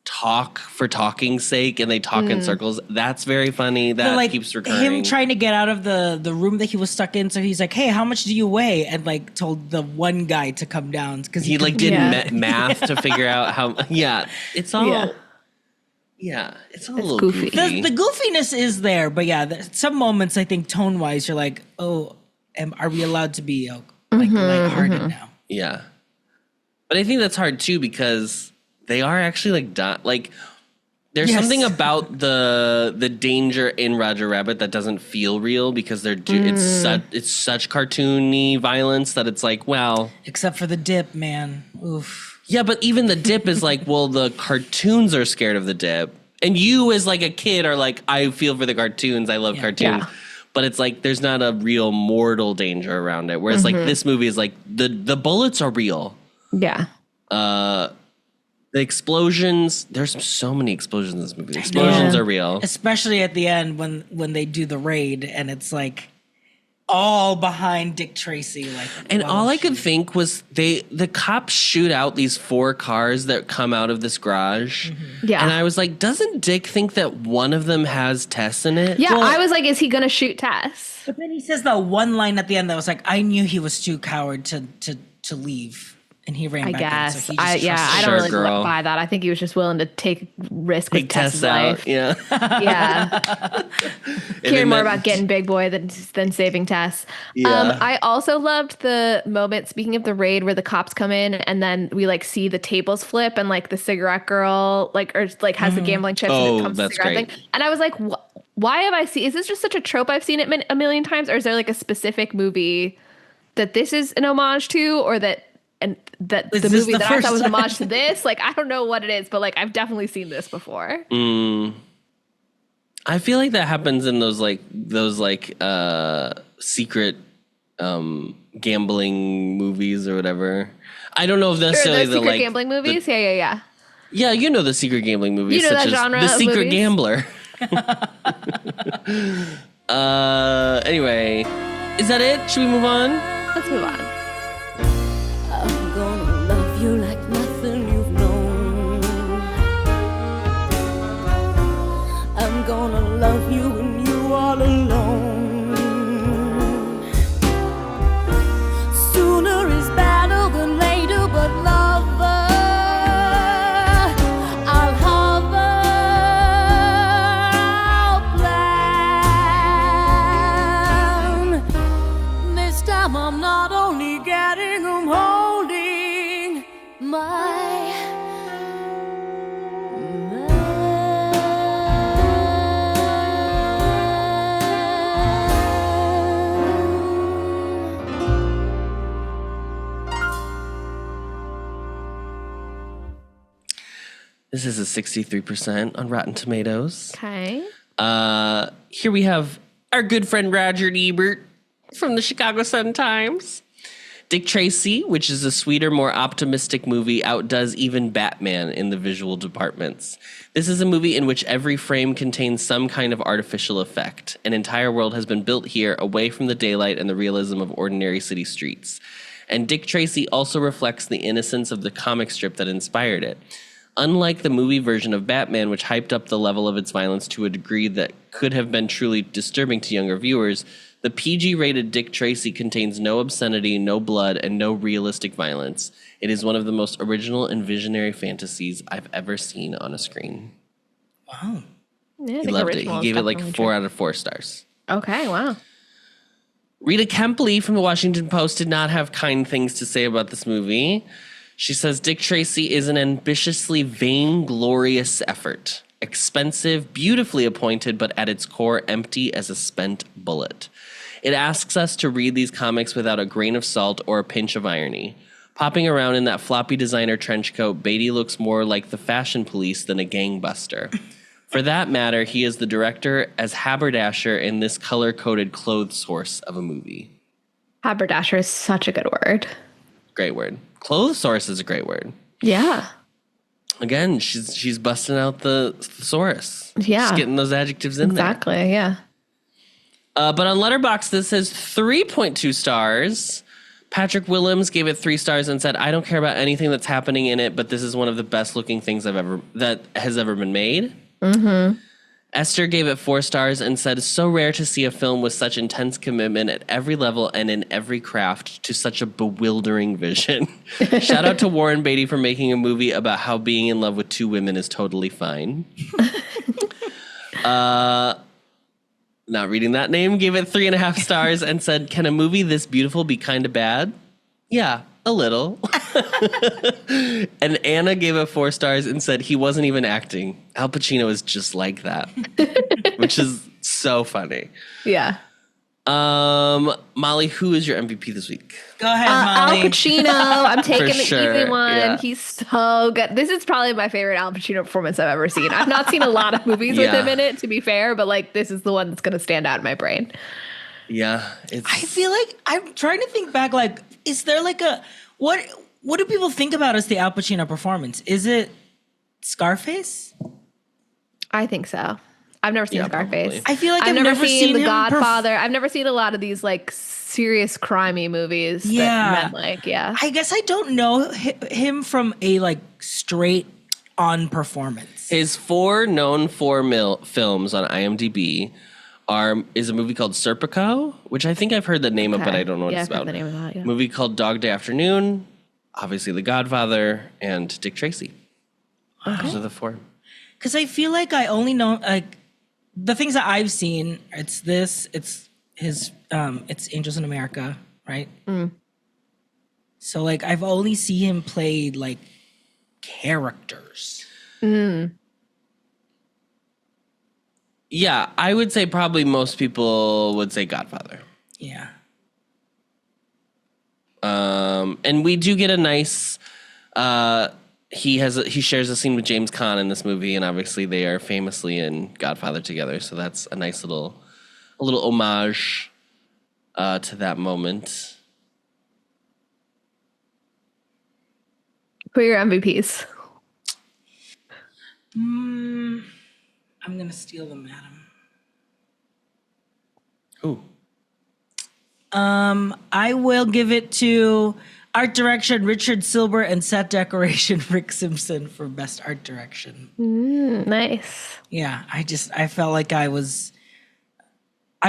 talk for talking's sake, and they talk in circles. That's very funny. That keeps recurring. Him trying to get out of the room that he was stuck in, so he's like, "Hey, how much do you weigh?" And like told the one guy to come down because he like did math to figure out how. Yeah, it's all. Yeah, it's a little goofy. The goofiness is there, but some moments I think tone wise, you're like, are we allowed to be lighthearted now? Yeah, but I think that's hard too because they are actually like there's something about the danger in Roger Rabbit that doesn't feel real because it's such cartoony violence that it's like, well, except for the dip, man. Oof. Yeah, but even the dip is like, well, the cartoons are scared of the dip, and you as like a kid are like, I feel for the cartoons. I love cartoons. Yeah. But it's like there's not a real mortal danger around it. Whereas like this movie is like the bullets are real. Yeah. The explosions, there's so many explosions in this movie. The explosions are real. Especially at the end when they do the raid and it's like all behind Dick Tracy. And all I could think was the cops shoot out these 4 cars that come out of this garage. Mm-hmm. Yeah. And I was like, doesn't Dick think that one of them has Tess in it? Yeah, I was like, is he going to shoot Tess? But then he says that one line at the end that was like, I knew he was too coward to leave. And he ran back in. So he just I don't really buy that. I think he was just willing to take risk with Tess's life. Yeah. Yeah. Caring more about getting big boy than saving Tess. Yeah. I also loved the moment, speaking of the raid, where the cops come in and then we like see the tables flip and like the cigarette girl has the gambling chips and it comes to the cigarette thing. And I was like, why have I seen? Is this just such a trope I've seen it a million times, or is there like a specific movie that this is an homage to, or that the movie that I thought was an homage to this? Like, I don't know what it is, but like I've definitely seen this before. I feel like that happens in those secret gambling movies or whatever. I don't know if necessarily the secret gambling movies. Yeah. Yeah, you know the secret gambling movies, you know such that genre as The Secret movies? Gambler. Anyway, is that it? Should we move on? Let's move on. I'm gonna love you like nothing you've known. I'm gonna love you when you all alone. Sooner is better than later, but lover, I'll hover, I'll plan. This time I'm not only getting them holding my This is a 63% on Rotten Tomatoes. Okay. Here we have our good friend Roger Ebert from the Chicago Sun-Times. Dick Tracy, which is a sweeter, more optimistic movie, outdoes even Batman in the visual departments. This is a movie in which every frame contains some kind of artificial effect. An entire world has been built here away from the daylight and the realism of ordinary city streets. And Dick Tracy also reflects the innocence of the comic strip that inspired it. Unlike the movie version of Batman, which hyped up the level of its violence to a degree that could have been truly disturbing to younger viewers, the PG-rated Dick Tracy contains no obscenity, no blood, and no realistic violence. It is one of the most original and visionary fantasies I've ever seen on a screen. Wow. Yeah, He loved it. He gave it like 4 out of 4 stars. Okay, wow. Rita Kempley from the Washington Post did not have kind things to say about this movie. She says, Dick Tracy is an ambitiously vainglorious effort. Expensive, beautifully appointed, but at its core empty as a spent bullet. It asks us to read these comics without a grain of salt or a pinch of irony. Popping around in that floppy designer trench coat, Beatty looks more like the fashion police than a gangbuster. For that matter, he is the director as haberdasher in this color-coded clothes horse of a movie. Haberdasher is such a good word. Great word. Clothes horse is a great word. Yeah. Again, she's busting out the thesaurus. Yeah. She's getting those adjectives in there. Exactly, yeah. But on Letterboxd, this says 3.2 stars. Patrick Willems gave it 3 stars and said, I don't care about anything that's happening in it, but this is one of the best looking things that has ever been made. Mm-hmm. Esther gave it 4 stars and said, so rare to see a film with such intense commitment at every level and in every craft to such a bewildering vision. Shout out to Warren Beatty for making a movie about how being in love with 2 women is totally fine. Not reading that name, gave it 3.5 stars and said, can a movie this beautiful be kind of bad? Yeah, a little. And Anna gave it 4 stars and said he wasn't even acting. Al Pacino is just like that, which is so funny. Yeah. Molly, who is your MVP this week? Go ahead, Molly. Al Pacino. I'm taking the easy one. Yeah. He's so good. This is probably my favorite Al Pacino performance I've ever seen. I've not seen a lot of movies with him in it, to be fair, but like this is the one that's going to stand out in my brain. Yeah. I feel like I'm trying to think back, like, is there like a, what do people think about as the Al Pacino performance? Is it Scarface? I think so. I've never seen Scarface. Probably. I feel like I've never seen The Godfather. I've never seen a lot of these like serious crimey movies. That men like. Yeah. I guess I don't know him from a like straight on performance. His 4 known films on IMDb is a movie called Serpico, which I think I've heard the name of, but I don't know what it's about. The name of that, yeah. Movie called Dog Day Afternoon, obviously The Godfather, and Dick Tracy. Okay. Those are the 4. Because I feel like I only know like the things that I've seen. It's his it's Angels in America, right? So like I've only seen him play like characters. Yeah, I would say probably most people would say Godfather. Yeah. And we do get a nice he shares a scene with James Caan in this movie, and obviously they are famously in Godfather together, so that's a nice little homage to that moment. Who are your MVPs? I'm gonna steal them, madam. Who? I will give it to art direction Richard Silber and set decoration Rick Simpson for best art direction. Nice. Yeah, I felt like I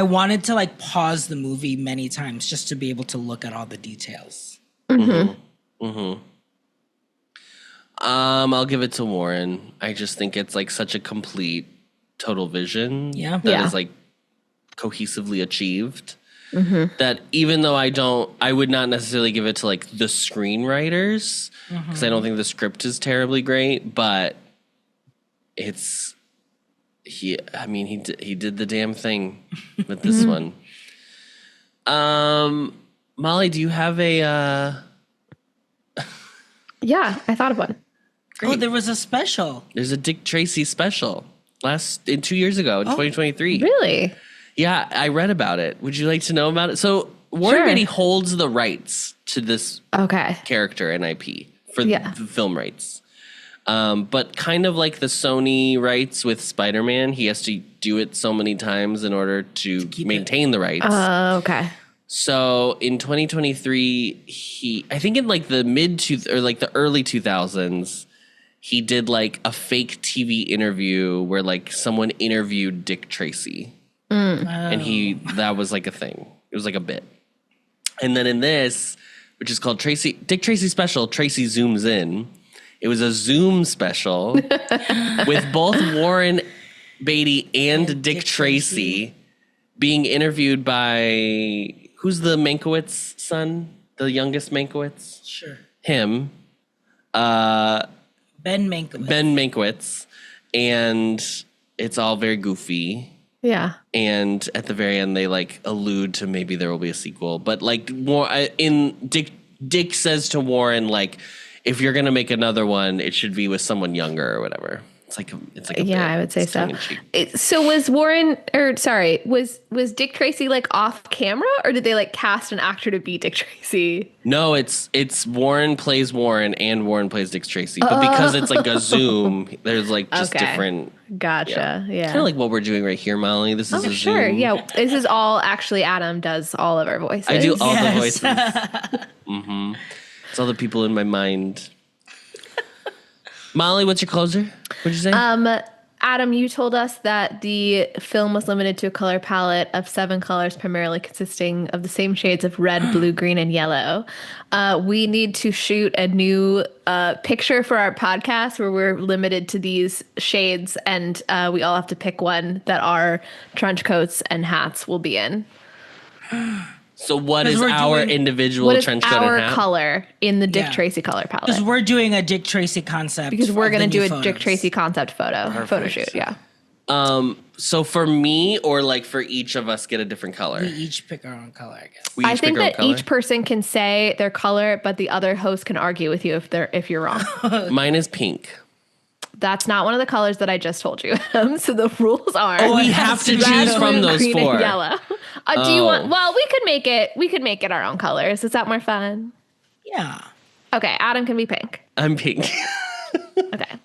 wanted to like pause the movie many times just to be able to look at all the details. I'll give it to Warren. I just think it's like such a complete total vision that is like cohesively achieved. That even though I would not necessarily give it to like the screenwriters because I don't think the script is terribly great, but he did the damn thing with this one. Molly, do you have a Yeah, I thought of one. Great. Oh, there was a special. There's a Dick Tracy special 2 years ago in 2023. Really? Yeah, I read about it. Would you like to know about it? So Warren Beatty holds the rights to this character and IP for the film rights. But kind of like the Sony rights with Spider-Man, he has to do it so many times in order to maintain the rights. Okay. So in 2023, I think in like the the early 2000s, he did like a fake TV interview where like someone interviewed Dick Tracy. And that was like a thing. It was like a bit. And then in this, which is called Dick Tracy Special, Tracy Zooms In. It was a Zoom special with both Warren Beatty and Dick Tracy being interviewed by, who's the Mankiewicz son? The youngest Mankiewicz? Sure. Him. Ben Mankiewicz. And it's all very goofy. Yeah. And at the very end, they like allude to maybe there will be a sequel. But like Dick says to Warren, like, if you're gonna make another one, it should be with someone younger or whatever. It's like a yeah, I would say so. So was Dick Tracy like off camera, or did they like cast an actor to be Dick Tracy? No, it's Warren plays Warren and Warren plays Dick Tracy, but because it's like a Zoom, there's like just different. Gotcha. Yeah. Kind of like what we're doing right here, Molly. This is a sure. Zoom. Yeah, this is all actually Adam does all of our voices. I do all the voices. It's all the people in my mind. Molly, what's your closer? What'd you say? Adam, you told us that the film was limited to a color palette of 7 colors, primarily consisting of the same shades of red, blue, green, and yellow. We need to shoot a new picture for our podcast where we're limited to these shades, and we all have to pick one that our trench coats and hats will be in. So what is our individual trench coat and hat? What is our color in the Dick Tracy color palette? Because we're doing a Dick Tracy concept. Because we're going to do a Dick Tracy concept photo shoot, yeah. So for me, or like for each of us get a different color? We each pick our own color, I guess. I think that each person can say their color, but the other host can argue with you if you're wrong. Mine is pink. That's not one of the colors that I just told you. So the rules are we have to choose from those green, 4. And yellow. Do you want? Well, we could make it our own colors. Is that more fun? Yeah. Okay, Adam can be pink. I'm pink. Okay.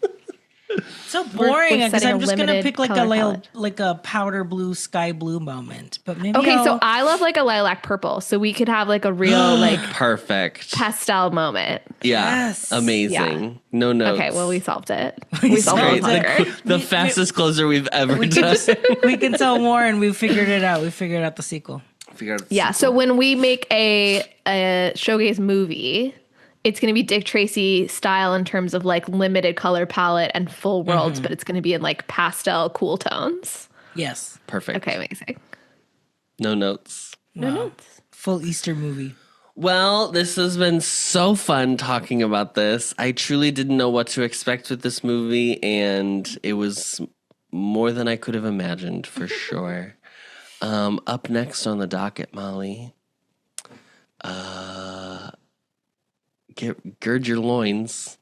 So boring because I'm just gonna pick like a powder blue, sky blue moment. But maybe so I love like a lilac purple, so we could have like a real like perfect pastel moment. Yeah, yes. Amazing. Yeah. No notes. Okay, well we solved it. We solved it. The fastest closer we've ever done. We can tell more, and we figured it out. We figured out the sequel. So when we make a Showgays movie, it's going to be Dick Tracy style in terms of like limited color palette and full worlds, but it's going to be in like pastel cool tones. Yes. Perfect. Okay, amazing. No notes. No notes. Full Easter movie. Well, this has been so fun talking about this. I truly didn't know what to expect with this movie, and it was more than I could have imagined for sure. Up next on the docket, Molly. Gird your loins.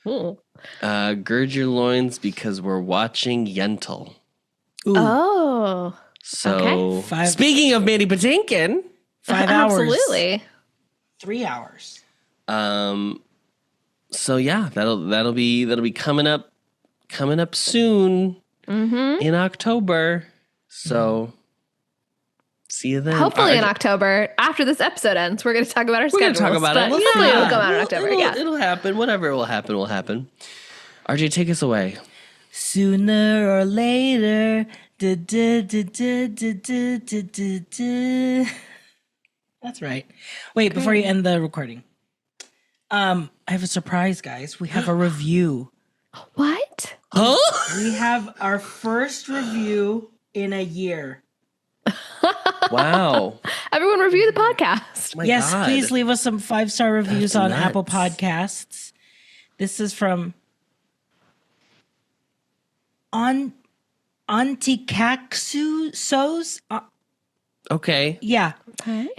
Gird your loins because we're watching Yentl. Ooh. Oh. So, speaking of Mandy Patinkin, 5 hours. Absolutely. 3 hours. So yeah, that'll be coming up soon in October. So see you then. Hopefully in October, after this episode ends, we're going to talk about our schedule. We're going to talk about it. Hopefully it'll come out in October. It'll happen. Whatever will happen will happen. RJ, take us away. Sooner or later. That's right. Wait, before you end the recording. I have a surprise, guys. We have a review. What? Huh? We have our first review in a year. Wow. Everyone review the podcast. Yes, God. Please leave us some 5-star reviews on Apple Podcasts. This is from Antikaksu-sos. Okay. Yeah. Okay.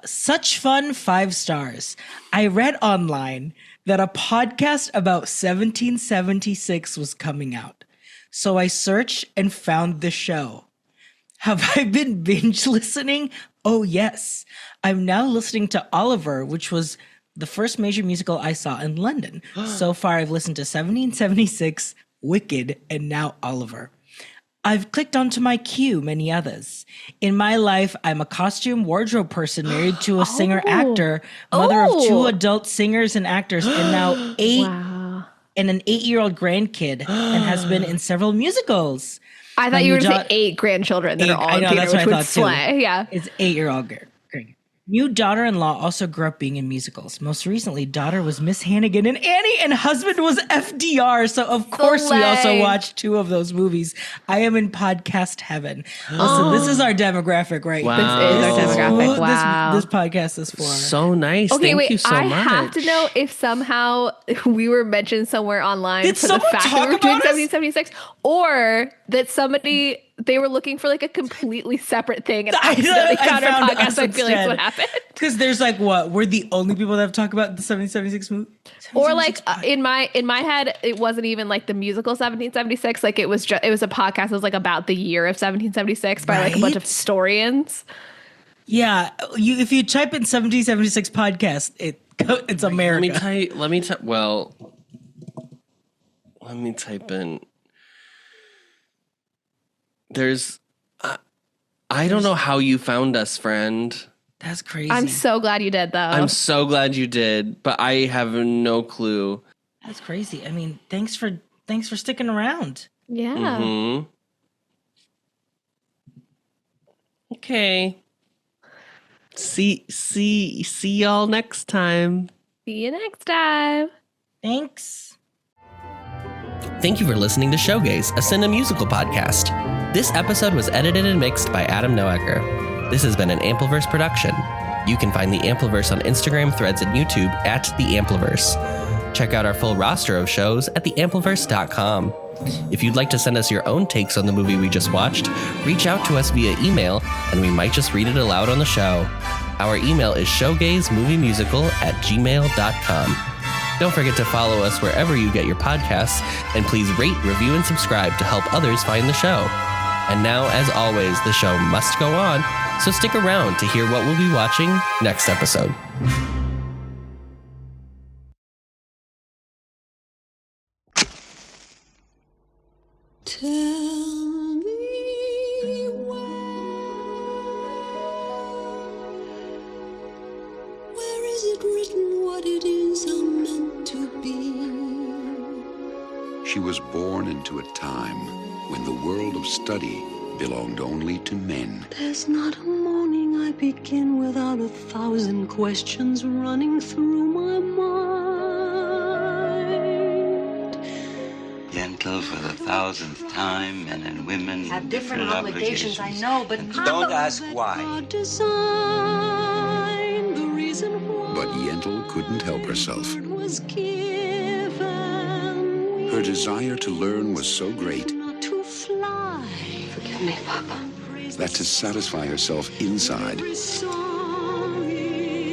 Such fun, 5 stars. I read online that a podcast about 1776 was coming out. So I searched and found the show. Have I been binge listening? Oh, yes. I'm now listening to Oliver, which was the first major musical I saw in London. So far, I've listened to 1776, Wicked, and now Oliver. I've clicked onto my queue, many others. In my life, I'm a costume wardrobe person married to a singer-actor, mother of 2 adult singers and actors, and now and an 8-year-old grandkid, and has been in several musicals. I thought you were going to say 8 grandchildren that are all in theater, which would slay. Yeah. It's 8-year-old girl. New daughter-in-law also grew up being in musicals. Most recently, daughter was Miss Hannigan and Annie, and husband was FDR. So, of course, we also watched 2 of those movies. I am in podcast heaven. Listen, this is our demographic, right? Wow. This is our demographic. Wow. This podcast is for. So nice. Okay, Thank you so much. I have to know if somehow we were mentioned somewhere online Did for the fact that we were doing 1776, or that they were looking for like a completely separate thing and accidentally found our podcast. I feel like that's what happened. Because there's like, what? We're the only people that have talked about the 1776 movie? Or like in my head, it wasn't even like the musical 1776. Like it was a podcast that was like about the year of 1776 by like a bunch of historians. Yeah. If you type in 1776 podcast, it's America. Let me type in. I don't know how you found us, friend. That's crazy. I'm so glad you did, though. I'm so glad you did, but I have no clue. That's crazy. I mean, thanks for sticking around. Yeah. Mm-hmm. Okay. See y'all next time. See you next time. Thanks. Thank you for listening to Showgays, a Cine musical podcast. This episode was edited and mixed by Adam Noecker. This has been an Ampliverse production. You can find the Ampliverse on Instagram, Threads, and YouTube at the Ampliverse. Check out our full roster of shows at theampliverse.com. If you'd like to send us your own takes on the movie we just watched, reach out to us via email, and we might just read it aloud on the show. Our email is showgaysmoviemusical@gmail.com. Don't forget to follow us wherever you get your podcasts, and please rate, review, and subscribe to help others find the show. And now, as always, the show must go on, so stick around to hear what we'll be watching next episode. it written what it is I'm meant to be? She was born into a time when the world of study belonged only to men. There's not a morning I begin without 1,000 questions running through my mind. Gentle for the 1000th time, men and women have different obligations, I know, but don't ask why. The reason why. But Yentl couldn't help herself. Was given. Her desire to learn was so great Not to fly. forgive me, Papa. that to satisfy herself inside,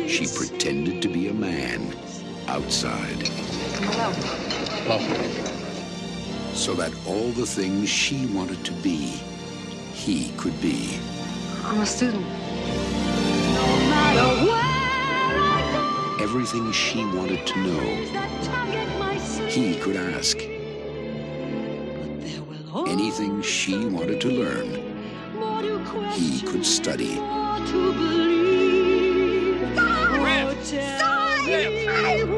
she pretended to be a man outside. Hello. So that all the things she wanted to be, he could be. I'm a student. No matter where I go, Everything she wanted to know, that tug at my sleeve. he could ask. But there will Anything she wanted to learn, more to he could study. more to believe. Oh, tell me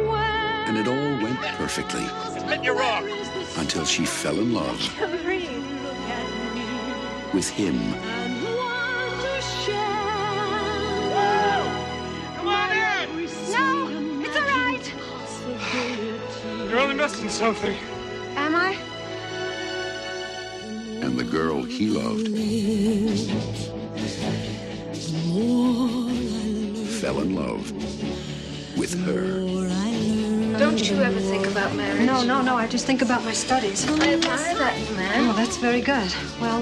when. And it all went perfectly You're wrong. until she fell in love Look at me with him. and want to share. Come on in. No, it's all right. You're only missing something. Am I? And the girl he loved fell in love with her. Don't you ever think about marriage? No, I just think about my studies. I admire that, man. Oh, that's very good. Well,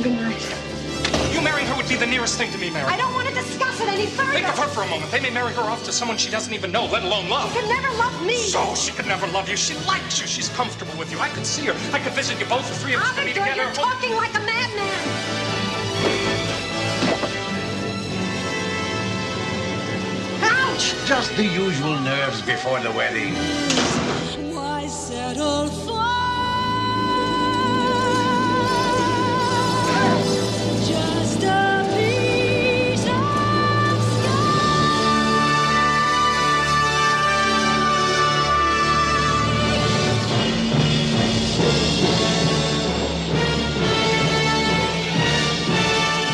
good night. You marrying her would be the nearest thing to me, Mary. I don't want to discuss it any further. Think of her for a moment. They may marry her off to someone she doesn't even know, let alone love. You could never love me. So she could never love you. She likes you. She's comfortable with you. I could see her. I could visit you both. The three of us could be Abigor, together. you're talking like a madman. Ouch! Just the usual nerves before the wedding. Why settle for just a piece of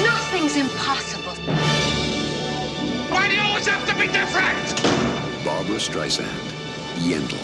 Nothing's impossible. Why do you always have to be different? Barbara Streisand, Yentl.